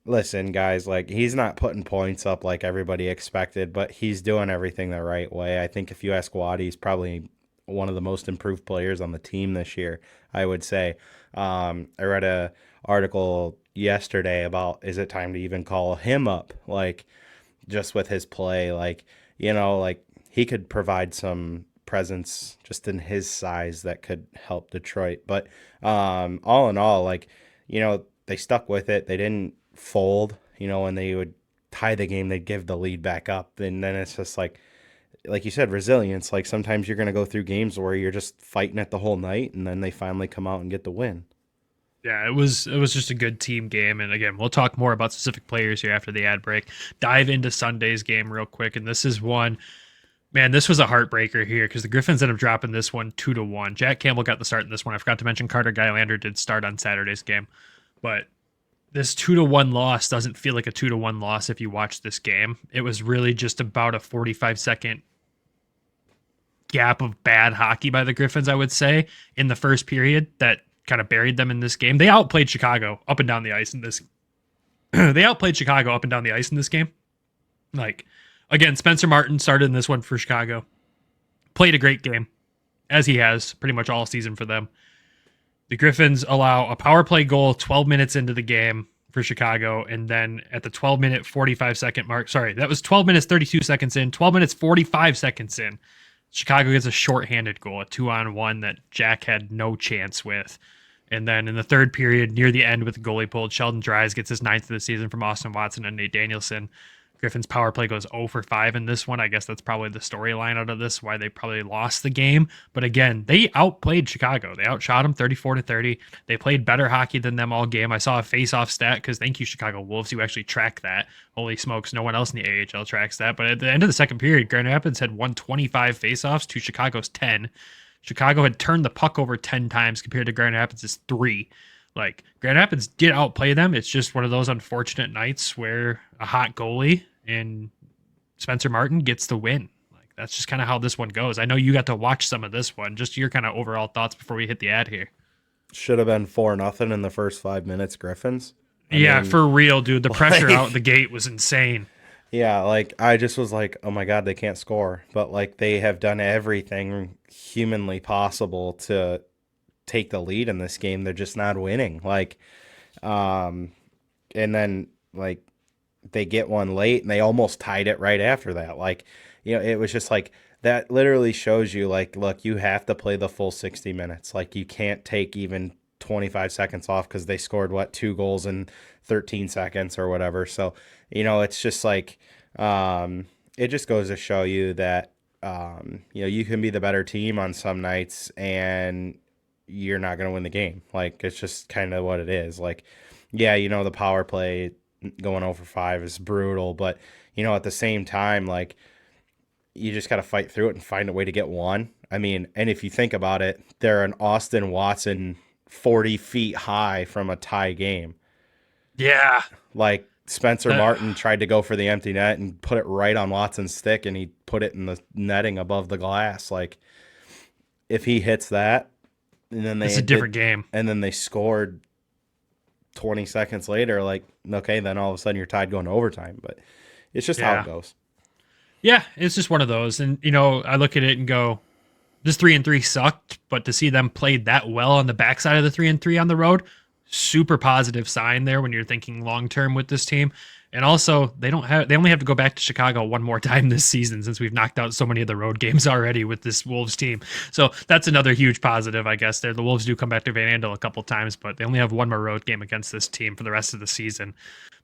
listen, guys, like, he's not putting points up like everybody expected, but he's doing everything the right way. I think if you ask Waddy, he's probably one of the most improved players on the team this year, I would say. I read a article yesterday about, is it time to even call him up? Like, just with his play, like, like, he could provide some presence just in his size that could help Detroit. But all in all, like, they stuck with it. They didn't fold. When they would tie the game, they'd give the lead back up. And then it's just like you said, resilience. Like, sometimes you're going to go through games where you're just fighting it the whole night, and then they finally come out and get the win. Yeah, it was just a good team game. And again, we'll talk more about specific players here after the ad break. Dive into Sunday's game real quick. And this is one, man, this was a heartbreaker here because the Griffins ended up dropping this one 2-1. Jack Campbell got the start in this one. I forgot to mention Carter Gylander did start on Saturday's game. But this 2-1 loss doesn't feel like a 2-1 loss if you watch this game. It was really just about a 45-second gap of bad hockey by the Griffins, I would say, in the first period that kind of buried them in this game. They outplayed Chicago up and down the ice in this. They outplayed Chicago up and down the ice in this game. Like, again, Spencer Martin started in this one for Chicago. Played a great game, as he has pretty much all season for them. The Griffins allow a power play goal 12 minutes into the game for Chicago, and then at the 12-minute 45-second mark, sorry, that was 12 minutes 32 seconds in, 12 minutes 45 seconds in, Chicago gets a shorthanded goal, a 2-on-1 that Jack had no chance with. And then in the third period, near the end with the goalie pulled, Sheldon Dries gets his 9th of the season from Austin Watson and Nate Danielson. Griffins' power play goes 0 for 5 in this one. I guess that's probably the storyline out of this, why they probably lost the game. But again, they outplayed Chicago. They outshot them 34-30. They played better hockey than them all game. I saw a face-off stat because thank you, Chicago Wolves. You actually track that. Holy smokes, no one else in the AHL tracks that. But at the end of the second period, Grand Rapids had won 25 face-offs to Chicago's 10. Chicago had turned the puck over 10 times compared to Grand Rapids' 3. Like, Grand Rapids did outplay them. It's just one of those unfortunate nights where a hot goalie and Spencer Martin gets the win. Like, that's just kind of how this one goes. I know you got to watch some of this one. Just your kind of overall thoughts before we hit the ad here. Should have been 4-0 in the first 5 minutes, Griffins. I mean, for real, dude. The pressure out the gate was insane. Yeah, like, I just was like, oh my God, they can't score. But, like, they have done everything humanly possible to take the lead in this game. They're just not winning. Like, and then, like, they get one late and they almost tied it right after that. Like, you know, it was just like, that literally shows you, like, look, you have to play the full 60 minutes. Like, you can't take even 25 seconds off because they scored, 2 goals in 13 seconds or whatever. So, you know, it's just like, it just goes to show you that, you know, you can be the better team on some nights and you're not going to win the game. Like, it's just kind of what it is. Like, yeah, you know, the power play going 0 for 5 is brutal, but, you know, at the same time, like, you just got to fight through it and find a way to get one. I mean, and if you think about it, they're an Austin Watson 40 feet high from a tie game. Yeah. Like, Spencer Martin tried to go for the empty net and put it right on Watson's stick, and he put it in the netting above the glass. Like, if he hits that, and then it's a different game. And then they scored 20 seconds later, like, okay, then all of a sudden you're tied going to overtime. But it's just how it goes. Yeah, it's just one of those. And, you know, I look at it and go, this 3-3 sucked, but to see them play that well on the backside of the 3-3 on the road, super positive sign there when you're thinking long-term with this team. And also, they only have to go back to Chicago one more time this season since we've knocked out so many of the road games already with this Wolves team. So that's another huge positive, I guess. There, the Wolves do come back to Van Andel a couple times, but they only have one more road game against this team for the rest of the season.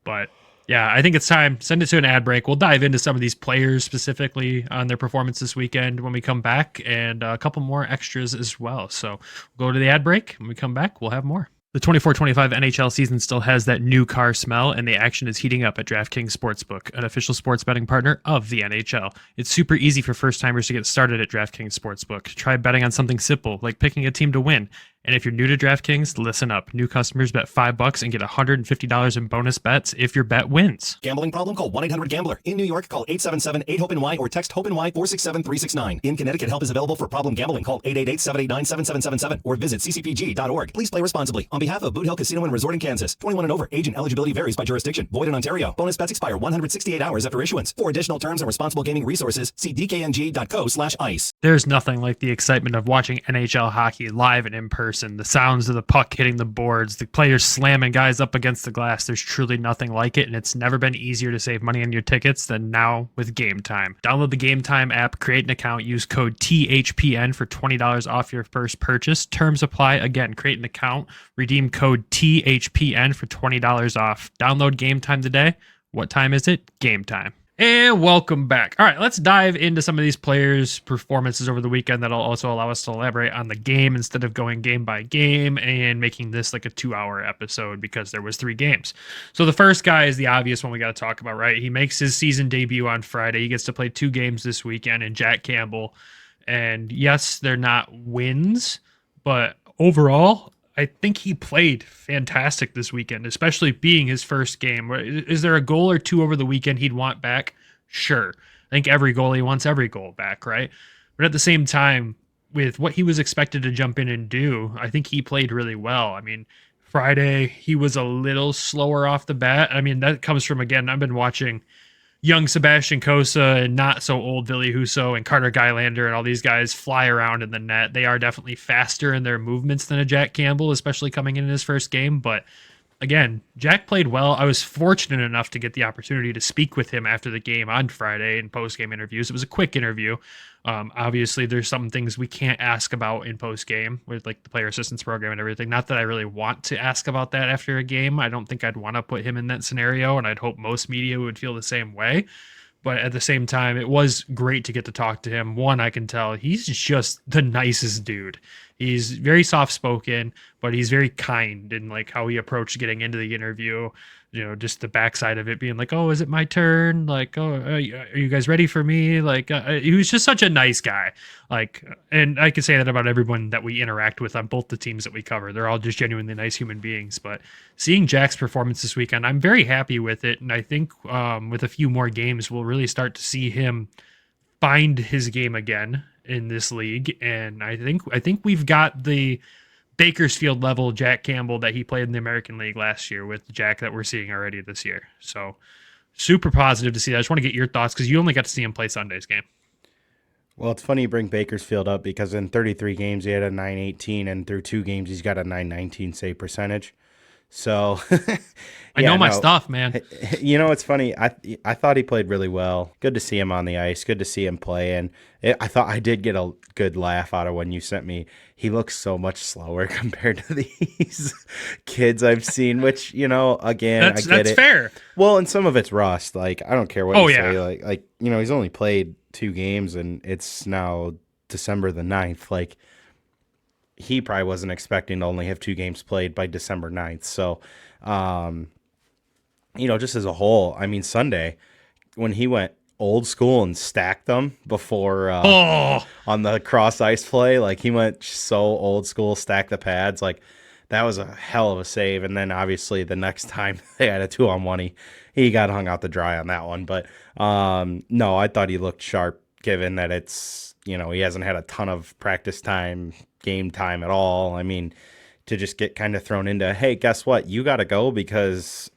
But yeah, I think it's time. Send it to an ad break. We'll dive into some of these players specifically on their performance this weekend when we come back, and a couple more extras as well. So we'll go to the ad break. When we come back, we'll have more. The 24-25 NHL season still has that new car smell, and the action is heating up at DraftKings Sportsbook, an official sports betting partner of the NHL. It's super easy for first-timers to get started at DraftKings Sportsbook. Try betting on something simple, like picking a team to win. And if you're new to DraftKings, listen up. New customers bet $5 and get $150 in bonus bets if your bet wins. Gambling problem? Call 1-800-GAMBLER. In New York, call 877-8-HOPE-NY or text HOPE-NY 467-369. In Connecticut, help is available for problem gambling. Call 888-789-7777 or visit ccpg.org. Please play responsibly. On behalf of Boot Hill Casino and Resort in Kansas, 21 and over. Age and eligibility varies by jurisdiction. Void in Ontario. Bonus bets expire 168 hours after issuance. For additional terms and responsible gaming resources, see dkng.co/ice. There's nothing like the excitement of watching NHL hockey live and in person. The sounds of the puck hitting the boards, the players slamming guys up against the glass. There's truly nothing like it, and it's never been easier to save money on your tickets than now with Game Time. Download the Game Time app, create an account, use code THPN for $20 off your first purchase. Terms apply. Again, create an account, redeem code THPN for $20 off. Download Game Time today. What time is it? Game Time. And welcome back. All right, let's dive into some of these players' performances over the weekend. That'll also allow us to elaborate on the game instead of going game by game and making this like a 2-hour episode because there was 3 games. So the first guy is the obvious one we got to talk about, right? He makes his season debut on Friday. He gets to play 2 games this weekend, and Jack Campbell. And yes, they're not wins, but overall, I think he played fantastic this weekend, especially being his first game. Is there a goal or two over the weekend he'd want back? Sure. I think every goalie wants every goal back, right? But at the same time, with what he was expected to jump in and do, I think he played really well. I mean, Friday, he was a little slower off the bat. I mean, that comes from, again, I've been watching young Sebastian Cossa and not so old Ville Husso and Carter Gylander and all these guys fly around in the net. They are definitely faster in their movements than a Jack Campbell, especially coming in his first game. But again, Jack played well. I was fortunate enough to get the opportunity to speak with him after the game on Friday in post-game interviews. It was a quick interview. Obviously, there's some things we can't ask about in post-game with like the player assistance program and everything. Not that I really want to ask about that after a game. I don't think I'd want to put him in that scenario, and I'd hope most media would feel the same way. But at the same time, it was great to get to talk to him. One, I can tell he's just the nicest dude. He's very soft-spoken, but he's very kind in like how he approached getting into the interview. You know, just the backside of it being like, oh, is it my turn? Like, oh, are you guys ready for me? Like, he was just such a nice guy. Like, and I can say that about everyone that we interact with on both the teams that we cover. They're all just genuinely nice human beings. But seeing Jack's performance this weekend, I'm very happy with it. And I think with a few more games, we'll really start to see him find his game again in this league. And I think we've got the Bakersfield level Jack Campbell that he played in the American League last year with Jack that we're seeing already this year. So super positive to see that. I just want to get your thoughts because you only got to see him play Sunday's game. Well, it's funny you bring Bakersfield up because in 33 games he had a 918, and through 2 games he's got a 919 save percentage. So I know my stuff, man. You know, it's funny. I thought he played really well. Good to see him on the ice. Good to see him play. And I thought I did get a good laugh out of when you sent me. He looks so much slower compared to these kids I've seen, which, you know, again, I get that's it. fair. Well, and some of it's rust. Like, I don't care what you yeah. say. Like, you know, he's only played 2 games and it's now December the 9th. Like, he probably wasn't expecting to only have 2 games played by December 9th. So, you know, just as a whole, I mean, Sunday, when he went old school and stacked them before on the cross ice play, like he went so old school, stacked the pads, like that was a hell of a save. And then obviously the next time they had a 2-on-1, he got hung out to dry on that one. But no, I thought he looked sharp given that it's, you know, he hasn't had a ton of practice time, game time at all. I mean, to just get kind of thrown into, hey, guess what? You got to go because,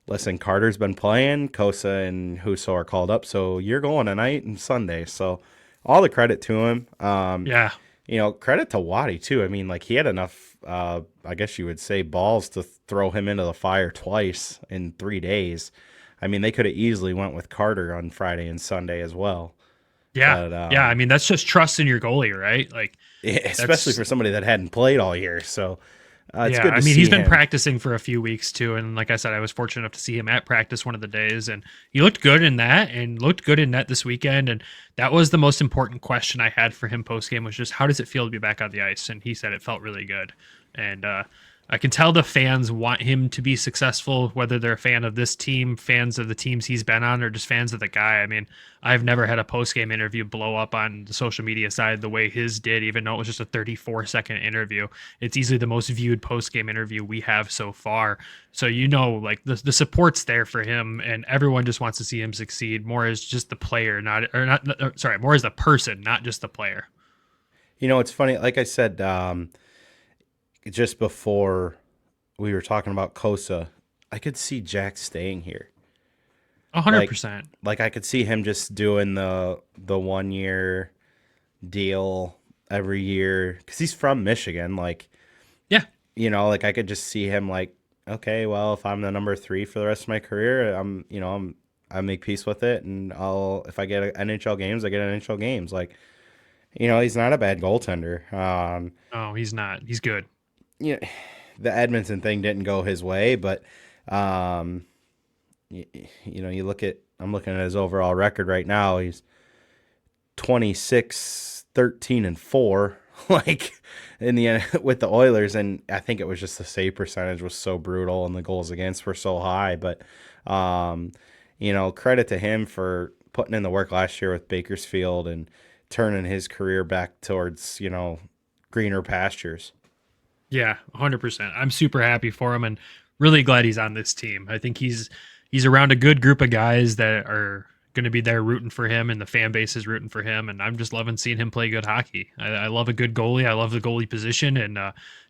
listen, Carter's been playing, Cossa and Husso are called up, so you're going tonight and Sunday. So all the credit to him. Yeah. You know, credit to Waddy, too. I mean, like, he had enough, I guess you would say, balls to throw him into the fire twice in 3 days. I mean, they could have easily went with Carter on Friday and Sunday as well. Yeah. But, yeah. I mean, that's just trust in your goalie, right? Like, especially for somebody that hadn't played all year. So it's good to I mean, see he's been him. practicing for a few weeks too. And like I said, I was fortunate enough to see him at practice one of the days, and he looked good in that and looked good in net this weekend. And that was the most important question I had for him post game was just, how does it feel to be back on the ice? And he said it felt really good. And, I can tell the fans want him to be successful, whether they're a fan of this team, fans of the teams he's been on, or just fans of the guy. I mean, I've never had a post-game interview blow up on the social media side the way his did, even though it was just a 34-second interview. It's easily the most viewed post-game interview we have so far. So, you know, like the support's there for him, and everyone just wants to see him succeed more as just the player, more as the person, not just the player. You know, it's funny. Like I said, just before we were talking about Cossa, I could see Jack staying here. 100%. Like I could see him just doing the 1 year deal every year because he's from Michigan. Like, yeah, you know, like I could just see him like, okay, well, if I'm the number 3 for the rest of my career, I make peace with it, and if I get NHL games, I get NHL games. Like, you know, he's not a bad goaltender. No, he's not. He's good. You know, the Edmonton thing didn't go his way, but you know, I'm looking at his overall record right now. He's 26-13-4, like in the with the Oilers, and I think it was just the save percentage was so brutal and the goals against were so high. But you know, credit to him for putting in the work last year with Bakersfield and turning his career back towards, you know, greener pastures. Yeah, 100%. I'm super happy for him and really glad he's on this team. I think he's around a good group of guys that are going to be there rooting for him, and the fan base is rooting for him. And I'm just loving seeing him play good hockey. I love a good goalie. I love the goalie position. And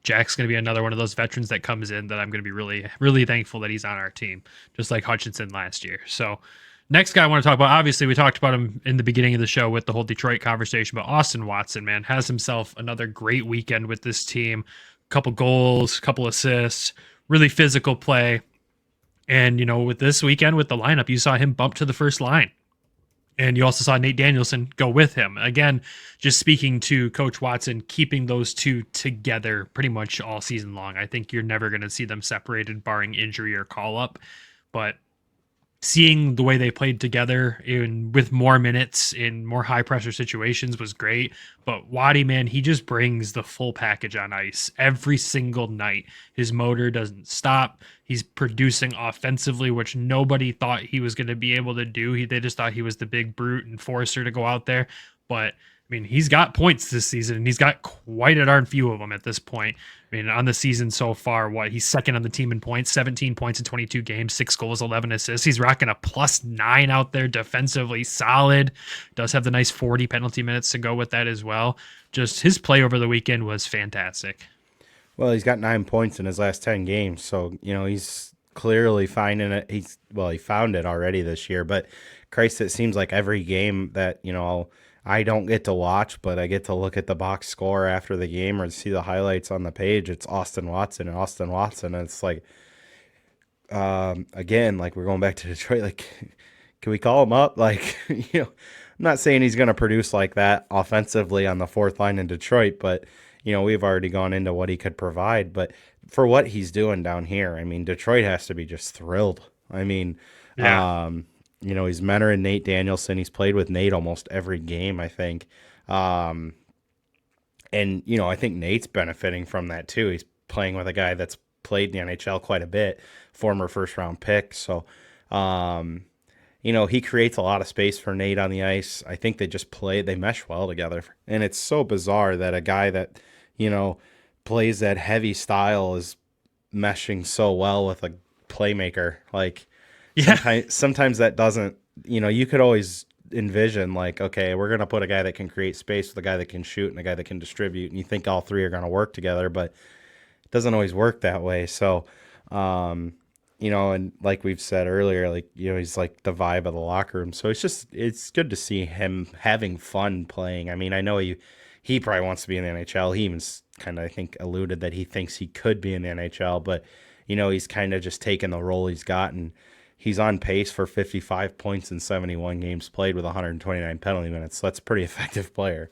Jack's going to be another one of those veterans that comes in that I'm going to be really, really thankful that he's on our team, just like Hutchinson last year. So next guy I want to talk about, obviously we talked about him in the beginning of the show with the whole Detroit conversation, but Austin Watson, man, has himself another great weekend with this team. Couple goals, couple assists, really physical play. And, you know, with this weekend with the lineup, you saw him bump to the first line. And you also saw Nate Danielson go with him. Again, just speaking to Coach Watson, keeping those two together pretty much all season long. I think you're never going to see them separated barring injury or call up. But seeing the way they played together with more minutes in more high pressure situations was great. But Waddy, man, he just brings the full package on ice every single night. His motor doesn't stop. He's producing offensively, which nobody thought he was going to be able to do. They just thought he was the big brute enforcer to go out there. But I mean, he's got points this season, and he's got quite a darn few of them at this point. I mean, on the season so far, he's second on the team in points, 17 points in 22 games, 6 goals, 11 assists. He's rocking a +9 out there, defensively solid. Does have the nice 40 penalty minutes to go with that as well. Just his play over the weekend was fantastic. Well, he's got 9 points in his last 10 games, so, you know, he's clearly finding it. He found it already this year, but Christ, it seems like every game that, you know, I don't get to watch, but I get to look at the box score after the game or see the highlights on the page. It's Austin Watson. And it's like, again, like we're going back to Detroit. Like, can we call him up? Like, you know, I'm not saying he's going to produce like that offensively on the fourth line in Detroit, but, you know, we've already gone into what he could provide. But for what he's doing down here, I mean, Detroit has to be just thrilled. I mean, yeah. You know, he's mentoring Nate Danielson. He's played with Nate almost every game, I think. And, you know, I think Nate's benefiting from that too. He's playing with a guy that's played in the NHL quite a bit, former first-round pick. So, you know, he creates a lot of space for Nate on the ice. I think they mesh well together. And it's so bizarre that a guy that, you know, plays that heavy style is meshing so well with a playmaker. Like, Yeah. sometimes that doesn't, you know, you could always envision like, okay, we're going to put a guy that can create space with a guy that can shoot and a guy that can distribute. And you think all three are going to work together, but it doesn't always work that way. So, you know, and like we've said earlier, like, you know, he's like the vibe of the locker room. So it's good to see him having fun playing. I mean, I know he probably wants to be in the NHL. He even kind of, I think, alluded that he thinks he could be in the NHL, but, you know, he's kind of just taken the role he's gotten. He's on pace for 55 points in 71 games played with 129 penalty minutes. So that's a pretty effective player.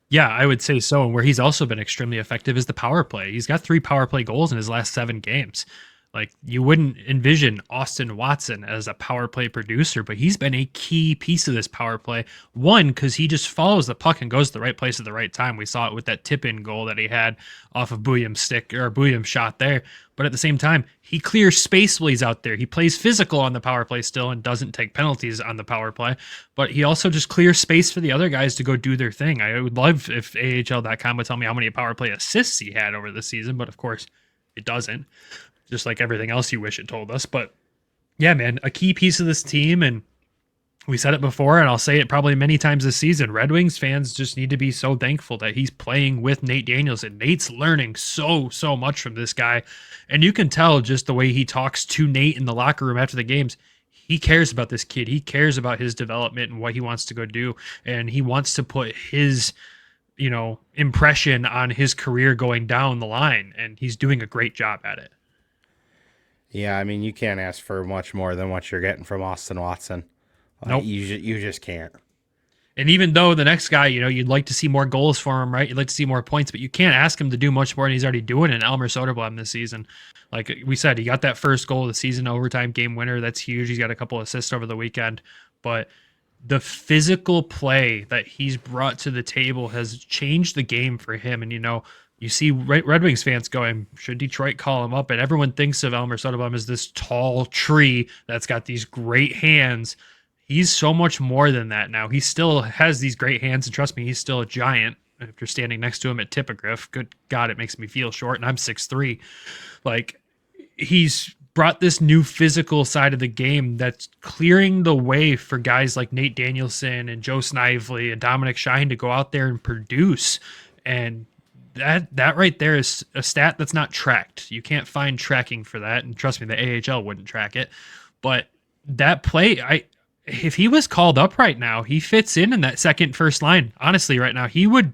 Yeah, I would say so. And where he's also been extremely effective is the power play. He's got 3 power play goals in his last 7 games. Like, you wouldn't envision Austin Watson as a power play producer, but he's been a key piece of this power play. One, because he just follows the puck and goes to the right place at the right time. We saw it with that tip-in goal that he had off of Bouillam's shot there. But at the same time, he clears space while he's out there. He plays physical on the power play still and doesn't take penalties on the power play. But he also just clears space for the other guys to go do their thing. I would love if AHL.com would tell me how many power play assists he had over the season, but of course it doesn't. Just like everything else you wish it told us. But yeah, man, a key piece of this team. And we said it before, and I'll say it probably many times this season. Red Wings fans just need to be so thankful that he's playing with Nate Danielson. Nate's learning so much from this guy. And you can tell just the way he talks to Nate in the locker room after the games. He cares about this kid. He cares about his development and what he wants to go do. And he wants to put his, you know, impression on his career going down the line. And he's doing a great job at it. Yeah, I mean, you can't ask for much more than what you're getting from Austin Watson. Nope. You just can't. And even though the next guy, you know, you'd like to see more goals for him, right? You'd like to see more points, but you can't ask him to do much more than he's already doing in Elmer Soderblom this season. Like we said, he got that first goal of the season, overtime game winner. That's huge. He's got a couple assists over the weekend. But the physical play that he's brought to the table has changed the game for him. And, you know, you see Red Wings fans going, should Detroit call him up? And everyone thinks of Elmer Soderblom as this tall tree that's got these great hands. He's so much more than that now. He still has these great hands, and trust me, he's still a giant. If you're standing next to him at Tippegriff, good God, it makes me feel short, and I'm 6'3". Like, he's brought this new physical side of the game that's clearing the way for guys like Nate Danielson and Joe Snively and Dominic Shine to go out there and produce. And that right there is a stat that's not tracked. You can't find tracking for that. And trust me, the AHL wouldn't track it. But that play, if he was called up right now, he fits in that first line. Honestly, right now, he would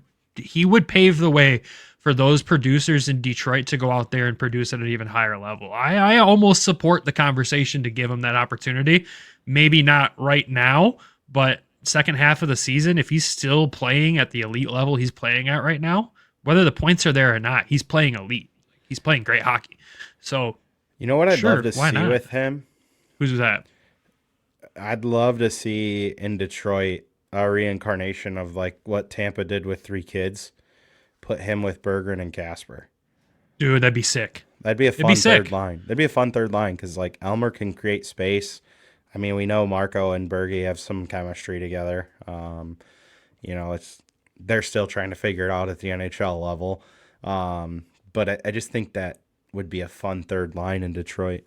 pave the way for those producers in Detroit to go out there and produce at an even higher level. I almost support the conversation to give him that opportunity. Maybe not right now, but second half of the season, if he's still playing at the elite level he's playing at right now, whether the points are there or not, he's playing elite. He's playing great hockey. So, you know what I'd sure, love to see with him? Who's that? I'd love to see in Detroit a reincarnation of like what Tampa did with 3 kids. Put him with Berggren and Casper. Dude, that'd be sick. That'd be a fun third line. That'd be a fun third line because like Elmer can create space. I mean, we know Marco and Bergie have some chemistry together. They're still trying to figure it out at the NHL level. But I just think that would be a fun third line in Detroit.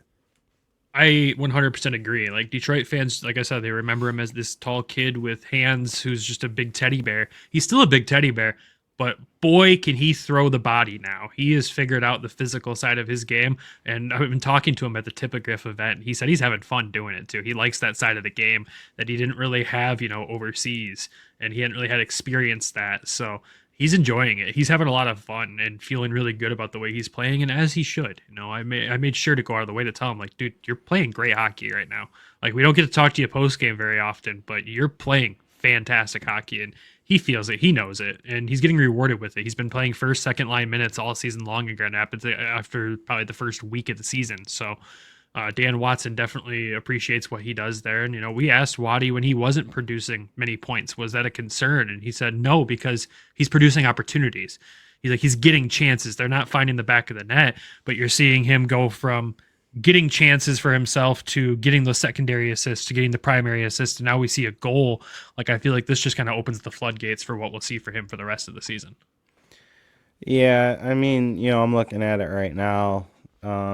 I 100% agree. Like, Detroit fans, like I said, they remember him as this tall kid with hands who's just a big teddy bear. He's still a big teddy bear, but boy, can he throw the body now. He has figured out the physical side of his game, and I've been talking to him at the Tippegriff event. He said he's having fun doing it, too. He likes that side of the game that he didn't really have, overseas, and he hadn't really had experienced that, so he's enjoying it. He's having a lot of fun and feeling really good about the way he's playing, and as he should. I made sure to go out of the way to tell him, like, dude, you're playing great hockey right now. Like, we don't get to talk to you post-game very often, but you're playing fantastic hockey, and he feels it. He knows it, and he's getting rewarded with it. He's been playing first, second line minutes all season long in Grand Rapids after probably the first week of the season. So Dan Watson definitely appreciates what he does there. And, we asked Waddy when he wasn't producing many points, was that a concern? And he said no, because he's producing opportunities. He's getting chances. They're not finding the back of the net, but you're seeing him go from getting chances for himself to getting those secondary assists to getting the primary assist. And now we see a goal. Like, I feel like this just kind of opens the floodgates for what we'll see for him for the rest of the season. Yeah, I mean, I'm looking at it right now.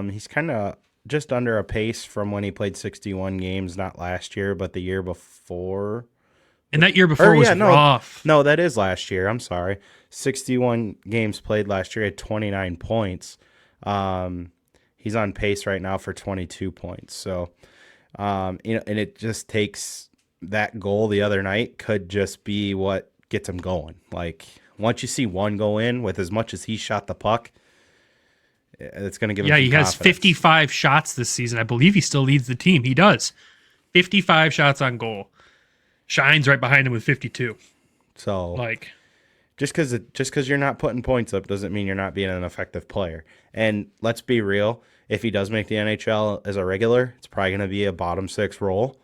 He's kind of just under a pace from when he played 61 games, not last year, but the year before. And that year before was rough. No, that is last year. I'm sorry. 61 games played last year at 29 points. He's on pace right now for 22 points. So, and it just takes that goal the other night could just be what gets him going. Like, once you see one go in with as much as he shot the puck, it's going to give him some confidence. Has 55 shots this season. I believe he still leads the team. He does. 55 shots on goal. Shine's right behind him with 52. So, like, just because you're not putting points up doesn't mean you're not being an effective player. And let's be real, if he does make the NHL as a regular, it's probably going to be a bottom 6 role.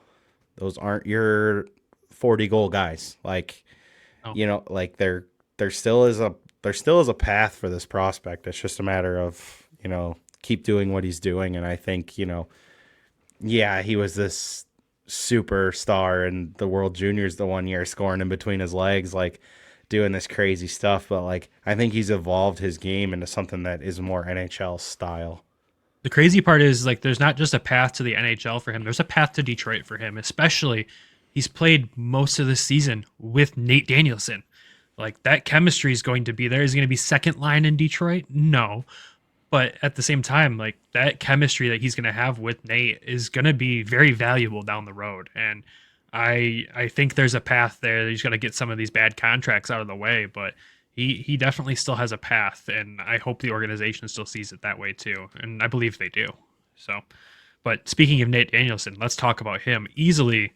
Those aren't your 40-goal guys. Like, like there still is a path for this prospect. It's just a matter of, keep doing what he's doing. And I think, he was this superstar in the World Juniors the one year, scoring in between his legs, like doing this crazy stuff. But like, I think he's evolved his game into something that is more NHL style. The crazy part is, like, there's not just a path to the NHL for him. There's a path to Detroit for him, especially he's played most of the season with Nate Danielson. Like, that chemistry is going to be there. Is he going to be second line in Detroit? No. But at the same time, like, that chemistry that he's going to have with Nate is going to be very valuable down the road. And I think there's a path there. He's got to get some of these bad contracts out of the way, but he definitely still has a path, and I hope the organization still sees it that way too. And I believe they do. So, but speaking of Nate Danielson, let's talk about him. Easily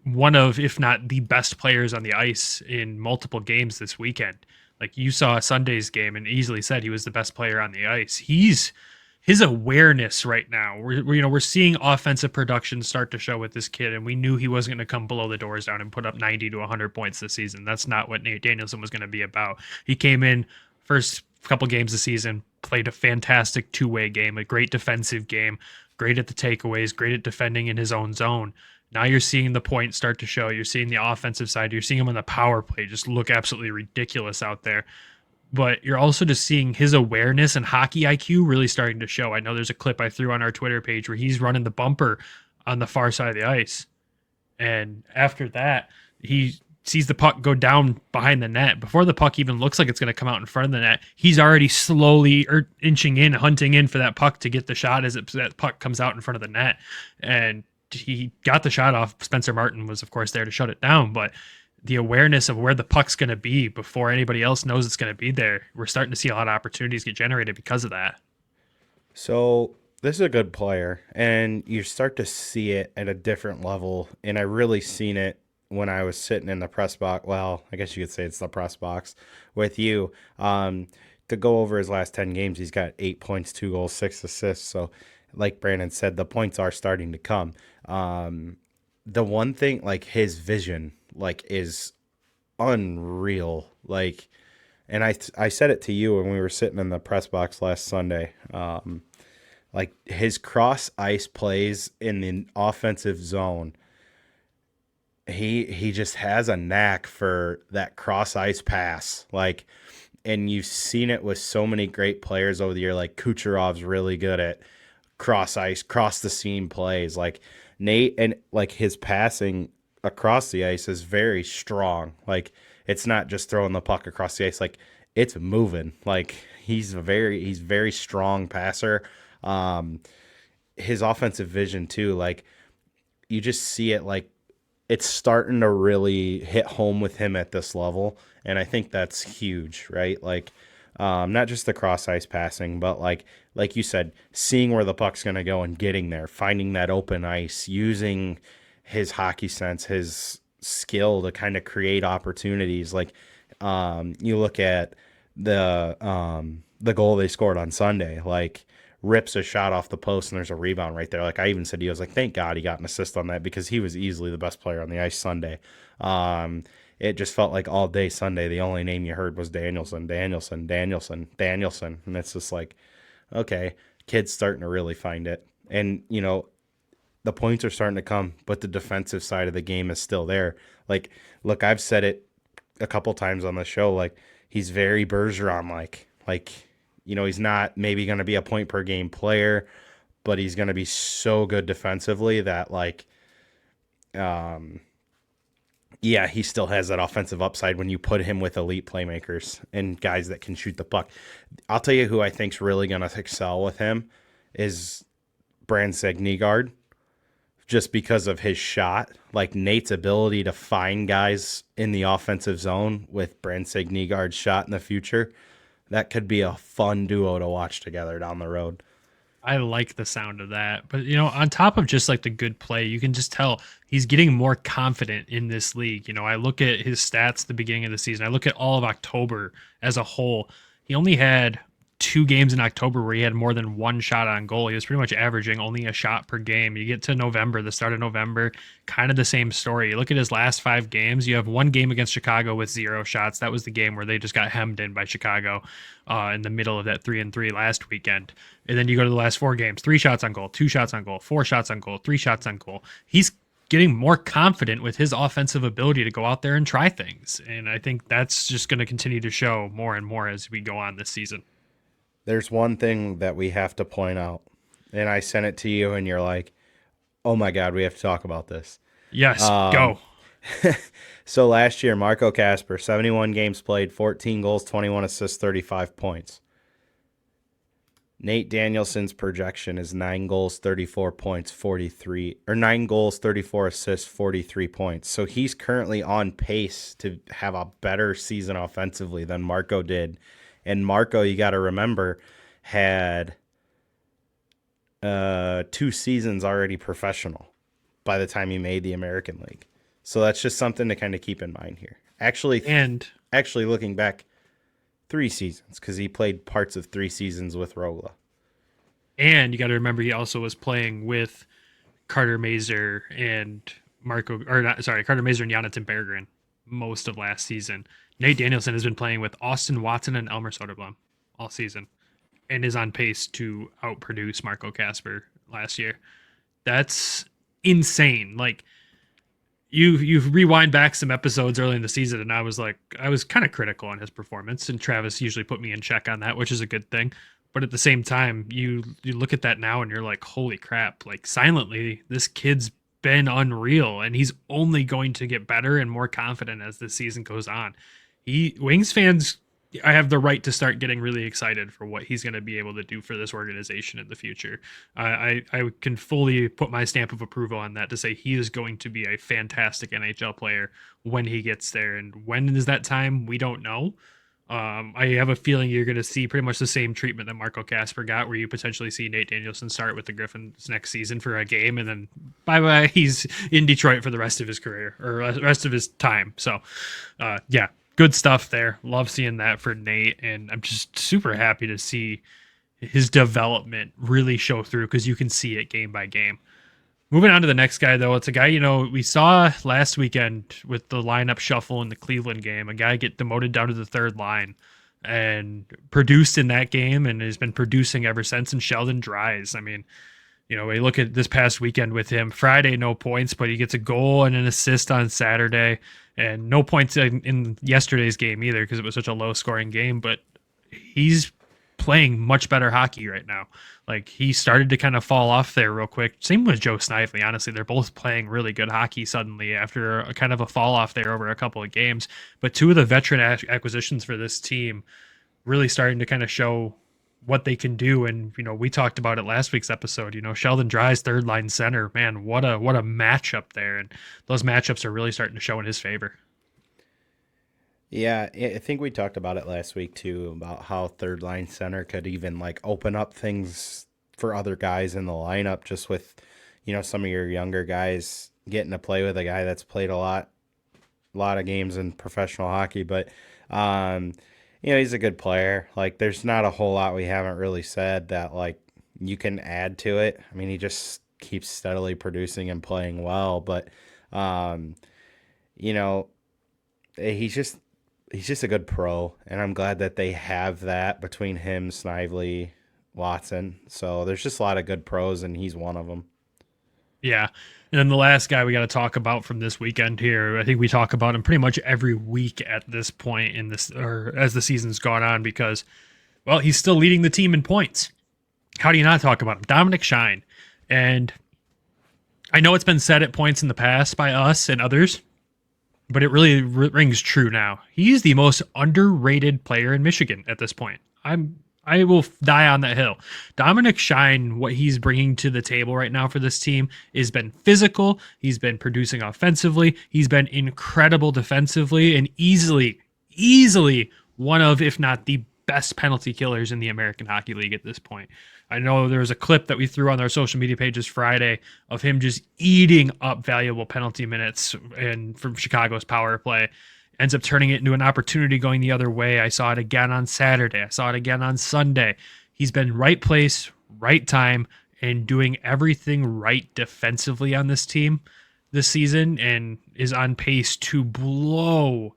one of, if not the best players on the ice in multiple games this weekend. Like, you saw Sunday's game and easily said he was the best player on the ice. His awareness right now, we're seeing offensive production start to show with this kid, and we knew he wasn't going to come below the doors down and put up 90 to 100 points this season. That's not what Nate Danielson was going to be about. He came in first couple games of the season, played a fantastic two-way game, a great defensive game, great at the takeaways, great at defending in his own zone. Now you're seeing the points start to show. You're seeing the offensive side. You're seeing him on the power play just look absolutely ridiculous out there. But you're also just seeing his awareness and hockey IQ really starting to show. I know there's a clip I threw on our Twitter page where he's running the bumper on the far side of the ice. And after that, he sees the puck go down behind the net. Before the puck even looks like it's going to come out in front of the net, he's already slowly inching in, hunting in for that puck to get the shot as that puck comes out in front of the net. And he got the shot off. Spencer Martin was, of course, there to shut it down. But the awareness of where the puck's going to be before anybody else knows it's going to be there, we're starting to see a lot of opportunities get generated because of that. So this is a good player, and you start to see it at a different level. And I really seen it when I was sitting in the press box. Well, I guess you could say it's the press box with you. To go over his last 10 games, he's got 8 points, 2 goals, 6 assists. So like Brandon said, the points are starting to come. The one thing, like his vision, like is unreal. Like, and I said it to you when we were sitting in the press box last Sunday. Like his cross ice plays in the offensive zone, he just has a knack for that cross ice pass. Like, and you've seen it with so many great players over the year. Like Kucherov's really good at cross ice, cross the seam plays. Like Nate, and like his passing across the ice is very strong. Like it's not just throwing the puck across the ice. Like it's moving. Like he's very strong passer. His offensive vision too. Like you just see it, like it's starting to really hit home with him at this level. And I think that's huge, right? Like, not just the cross ice passing, but like you said, seeing where the puck's going to go and getting there, finding that open ice, using his hockey sense, his skill to kind of create opportunities. Like, you look at the goal they scored on Sunday, like rips a shot off the post and there's a rebound right there. Like I even said, he was like, thank God he got an assist on that, because he was easily the best player on the ice Sunday. It just felt like all day Sunday, the only name you heard was Danielson. And it's just like, okay, kid's starting to really find it. And, you know, the points are starting to come, but the defensive side of the game is still there. Like, look, I've said it a couple times on the show, like he's very Bergeron-like. Like, you know, he's not maybe going to be a point per game player, but he's going to be so good defensively that, like, yeah, he still has that offensive upside when you put him with elite playmakers and guys that can shoot the puck. I'll tell you who I think's really going to excel with him is brandsegg-nygård, just because of his shot. Like Nate's ability to find guys in the offensive zone with brandsegg-nygård's shot in the future. That could be a fun duo to watch together down the road. I like the sound of that. But, you know, on top of just like the good play, you can just tell he's getting more confident in this league. You know, I look at his stats at the beginning of the season. I look at all of October as a whole. He only had 2 games in October where he had more than 1 shot on goal. He was pretty much averaging only a shot per game. You get to November, the start of November, kind of the same story. You look at his last 5 games. You have 1 game against Chicago with 0 shots. That was the game where they just got hemmed in by Chicago in the middle of that 3-3 last weekend. And then you go to the last 4 games, 3 shots on goal, 2 shots on goal, 4 shots on goal, 3 shots on goal. He's getting more confident with his offensive ability to go out there and try things. And I think that's just going to continue to show more and more as we go on this season. There's one thing that we have to point out, and I sent it to you, and you're like, oh my God, we have to talk about this. Yes, go. So last year, Marco Kasper, 71 games played, 14 goals, 21 assists, 35 points. Nate Danielson's projection is 9 goals, 34 points, 43, or 9 goals, 34 assists, 43 points. So he's currently on pace to have a better season offensively than Marco did. And Marco, you got to remember, had 2 seasons already professional by the time he made the American League. So that's just something to kind of keep in mind here. Actually, looking back, 3 seasons, because he played parts of 3 seasons with Rogla. And you got to remember, he also was playing with Carter Mazur and Carter Mazur and Jonathan Berggren most of last season. Nate Danielson has been playing with Austin Watson and Elmer Soderblom all season and is on pace to outproduce Marco Kasper last year. That's insane. Like, you rewind back some episodes early in the season, and I was kind of critical on his performance, and Travis usually put me in check on that, which is a good thing. But at the same time, you look at that now and you're like, holy crap, like silently, this kid's been unreal, and he's only going to get better and more confident as the season goes on. Wings fans, I have the right to start getting really excited for what he's going to be able to do for this organization in the future. I can fully put my stamp of approval on that to say he is going to be a fantastic NHL player when he gets there. And when is that time? We don't know. I have a feeling you're going to see pretty much the same treatment that Marco Kasper got, where you potentially see Nate Danielson start with the Griffins next season for a game, and then bye-bye, he's in Detroit for the rest of his career, or the rest of his time. So, yeah, good stuff there. Love seeing that for Nate, and I'm just super happy to see his development really show through, because you can see it game by game. Moving on to the next guy, though, it's a guy, we saw last weekend with the lineup shuffle in the Cleveland game, a guy get demoted down to the third line and produced in that game and has been producing ever since, and Sheldon Dries. I mean, we look at this past weekend with him. Friday, no points, but he gets a goal and an assist on Saturday, and no points in yesterday's game either, because it was such a low-scoring game, but he's playing much better hockey right now. Like, he started to kind of fall off there real quick. Same with Joe Snively. Honestly, they're both playing really good hockey suddenly after a kind of a fall off there over a couple of games. But two of the veteran acquisitions for this team really starting to kind of show what they can do. And, we talked about it last week's episode, Sheldon Dries, third line center, man, what a matchup there. And those matchups are really starting to show in his favor. Yeah, I think we talked about it last week too, about how third line center could even like open up things for other guys in the lineup, just with, some of your younger guys getting to play with a guy that's played a lot of games in professional hockey. But, he's a good player. Like, there's not a whole lot we haven't really said that like you can add to it. I mean, he just keeps steadily producing and playing well, but, he's just a good pro, and I'm glad that they have that between him, Snively, Watson. So there's just a lot of good pros, and he's one of them. Yeah. And then the last guy we got to talk about from this weekend here, I think we talk about him pretty much every week at this point in this, or as the season's gone on, because, well, he's still leading the team in points. How do you not talk about him? Dominic Shine. And I know it's been said at points in the past by us and others, but it really rings true now. He's the most underrated player in Michigan at this point. I will die on that hill. Dominic Shine, what he's bringing to the table right now for this team has been physical. He's been producing offensively. He's been incredible defensively, and easily one of, if not the best penalty killers in the American Hockey League at this point. I know there was a clip that we threw on our social media pages Friday of him just eating up valuable penalty minutes and from Chicago's power play. Ends up turning it into an opportunity going the other way. I saw it again on Saturday. I saw it again on Sunday. He's been right place, right time, and doing everything right defensively on this team this season, and is on pace to blow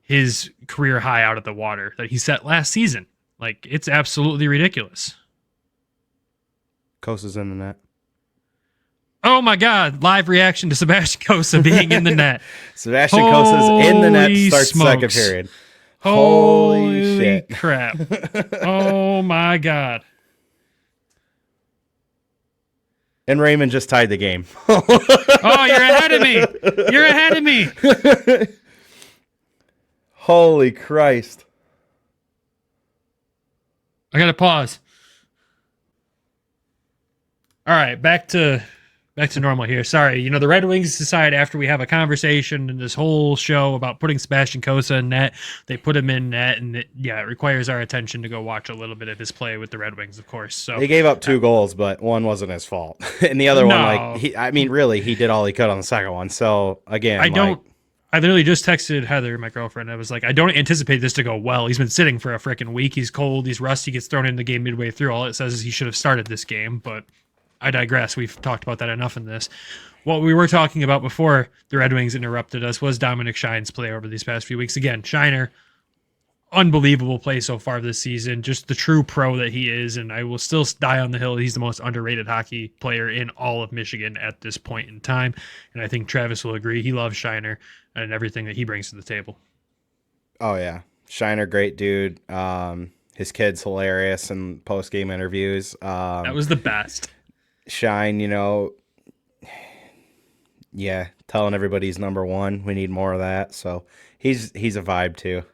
his career high out of the water that he set last season. Like, it's absolutely ridiculous. Cossa's in the net. Oh my God! Live reaction to Sebastian Cossa being in the net. Sebastian Cossa's in the net to start second period. Holy shit! Crap! Oh my God! And Raymond just tied the game. Oh, you're ahead of me! You're ahead of me! Holy Christ! I gotta pause. All right, back to normal here. Sorry, the Red Wings decide after we have a conversation and this whole show about putting Sebastian Cossa in net, they put him in net, and it requires our attention to go watch a little bit of his play with the Red Wings, of course. So they gave up 2 goals, but one wasn't his fault, and the other one, he did all he could on the second one. So again, I literally just texted Heather, my girlfriend. I was like, I don't anticipate this to go well. He's been sitting for a freaking week. He's cold. He's rusty. Gets thrown in the game midway through. All it says is he should have started this game, but I digress. We've talked about that enough in this. What we were talking about before the Red Wings interrupted us was Dominic Shine's play over these past few weeks. Again, Shiner, unbelievable play so far this season, just the true pro that he is. And I will still die on the hill. He's the most underrated hockey player in all of Michigan at this point in time. And I think Travis will agree. He loves Shiner and everything that he brings to the table. Oh yeah. Shiner, great dude. His kid's hilarious in post-game interviews. That was the best. Shine, telling everybody he's number one. We need more of that. So he's a vibe too.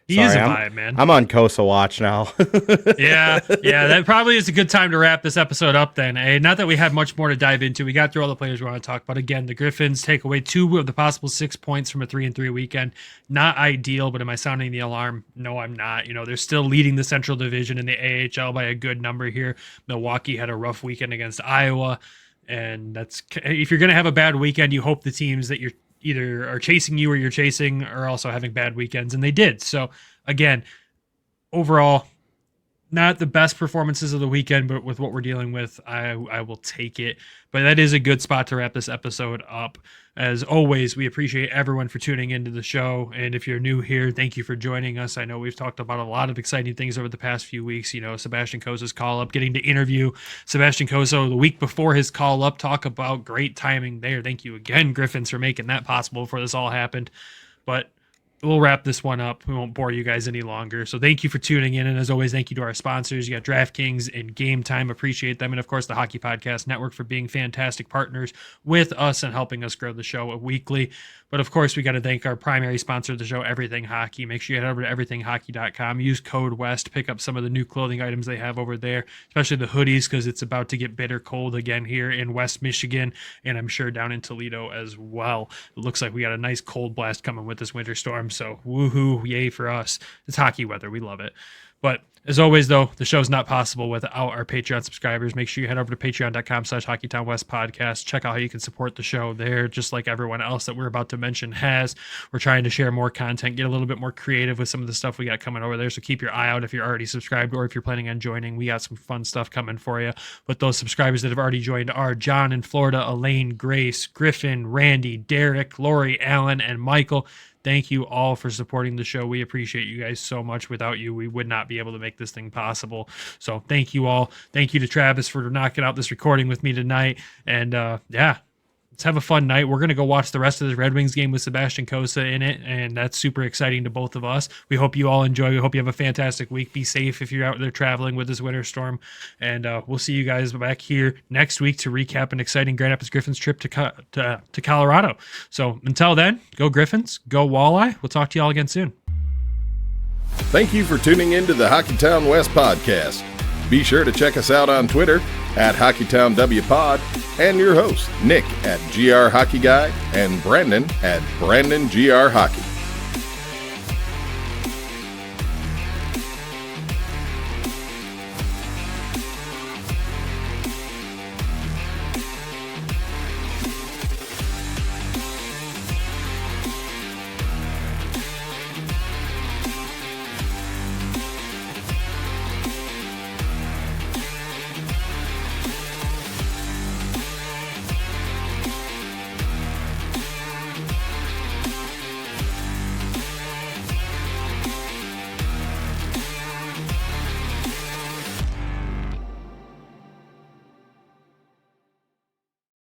He is a vibe, man. I'm on Cossa watch now. Yeah, that probably is a good time to wrap this episode up then. Not that we have much more to dive into. We got through all the players we want to talk about. Again, the Griffins take away 2 of the possible 6 points from a 3-3 weekend. Not ideal, but am I sounding the alarm? No, I'm not. They're still leading the Central Division in the AHL by a good number here. Milwaukee had a rough weekend against Iowa, and that's if you're going to have a bad weekend, you hope the teams that you're either are chasing you or you're chasing are also having bad weekends, and they did. So again, overall, not the best performances of the weekend, but with what we're dealing with, I will take it. But that is a good spot to wrap this episode up. As always, we appreciate everyone for tuning into the show. And if you're new here, thank you for joining us. I know we've talked about a lot of exciting things over the past few weeks. Sebastian Cossa's call-up, getting to interview Sebastian Cossa the week before his call-up. Talk about great timing there. Thank you again, Griffins, for making that possible before this all happened. But we'll wrap this one up. We won't bore you guys any longer. So thank you for tuning in. And as always, thank you to our sponsors. You got DraftKings and Game Time. Appreciate them. And of course, the Hockey Podcast Network for being fantastic partners with us and helping us grow the show weekly. But of course, we got to thank our primary sponsor of the show, Everything Hockey. Make sure you head over to everythinghockey.com. Use code WEST. Pick up some of the new clothing items they have over there, especially the hoodies, because it's about to get bitter cold again here in West Michigan, and I'm sure down in Toledo as well. It looks like we got a nice cold blast coming with this winter storm, so woohoo, yay for us. It's hockey weather. We love it. But as always, though, the show's not possible without our Patreon subscribers. Make sure you head over to patreon.com/HockeytownWest Check out how you can support the show there, just like everyone else that we're about to mention has. We're trying to share more content, get a little bit more creative with some of the stuff we got coming over there. So keep your eye out if you're already subscribed or if you're planning on joining. We got some fun stuff coming for you. But those subscribers that have already joined are John in Florida, Elaine, Grace, Griffin, Randy, Derek, Lori, Alan, and Michael. Thank you all for supporting the show. We appreciate you guys so much. Without you, we would not be able to make this thing possible. So thank you all. Thank you to Travis for knocking out this recording with me tonight. And let's have a fun night. We're going to go watch the rest of the Red Wings game with Sebastian Cossa in it, and that's super exciting to both of us. We hope you all enjoy. We hope you have a fantastic week. Be safe if you're out there traveling with this winter storm, and we'll see you guys back here next week to recap an exciting Grand Rapids Griffins trip to Colorado. So until then, go Griffins, go Walleye. We'll talk to you all again soon. Thank you for tuning in to the Hockeytown West podcast. Be sure to check us out on Twitter at HockeytownWPod and your host, Nick at GR Hockey Guy and Brandon at BrandonGR Hockey.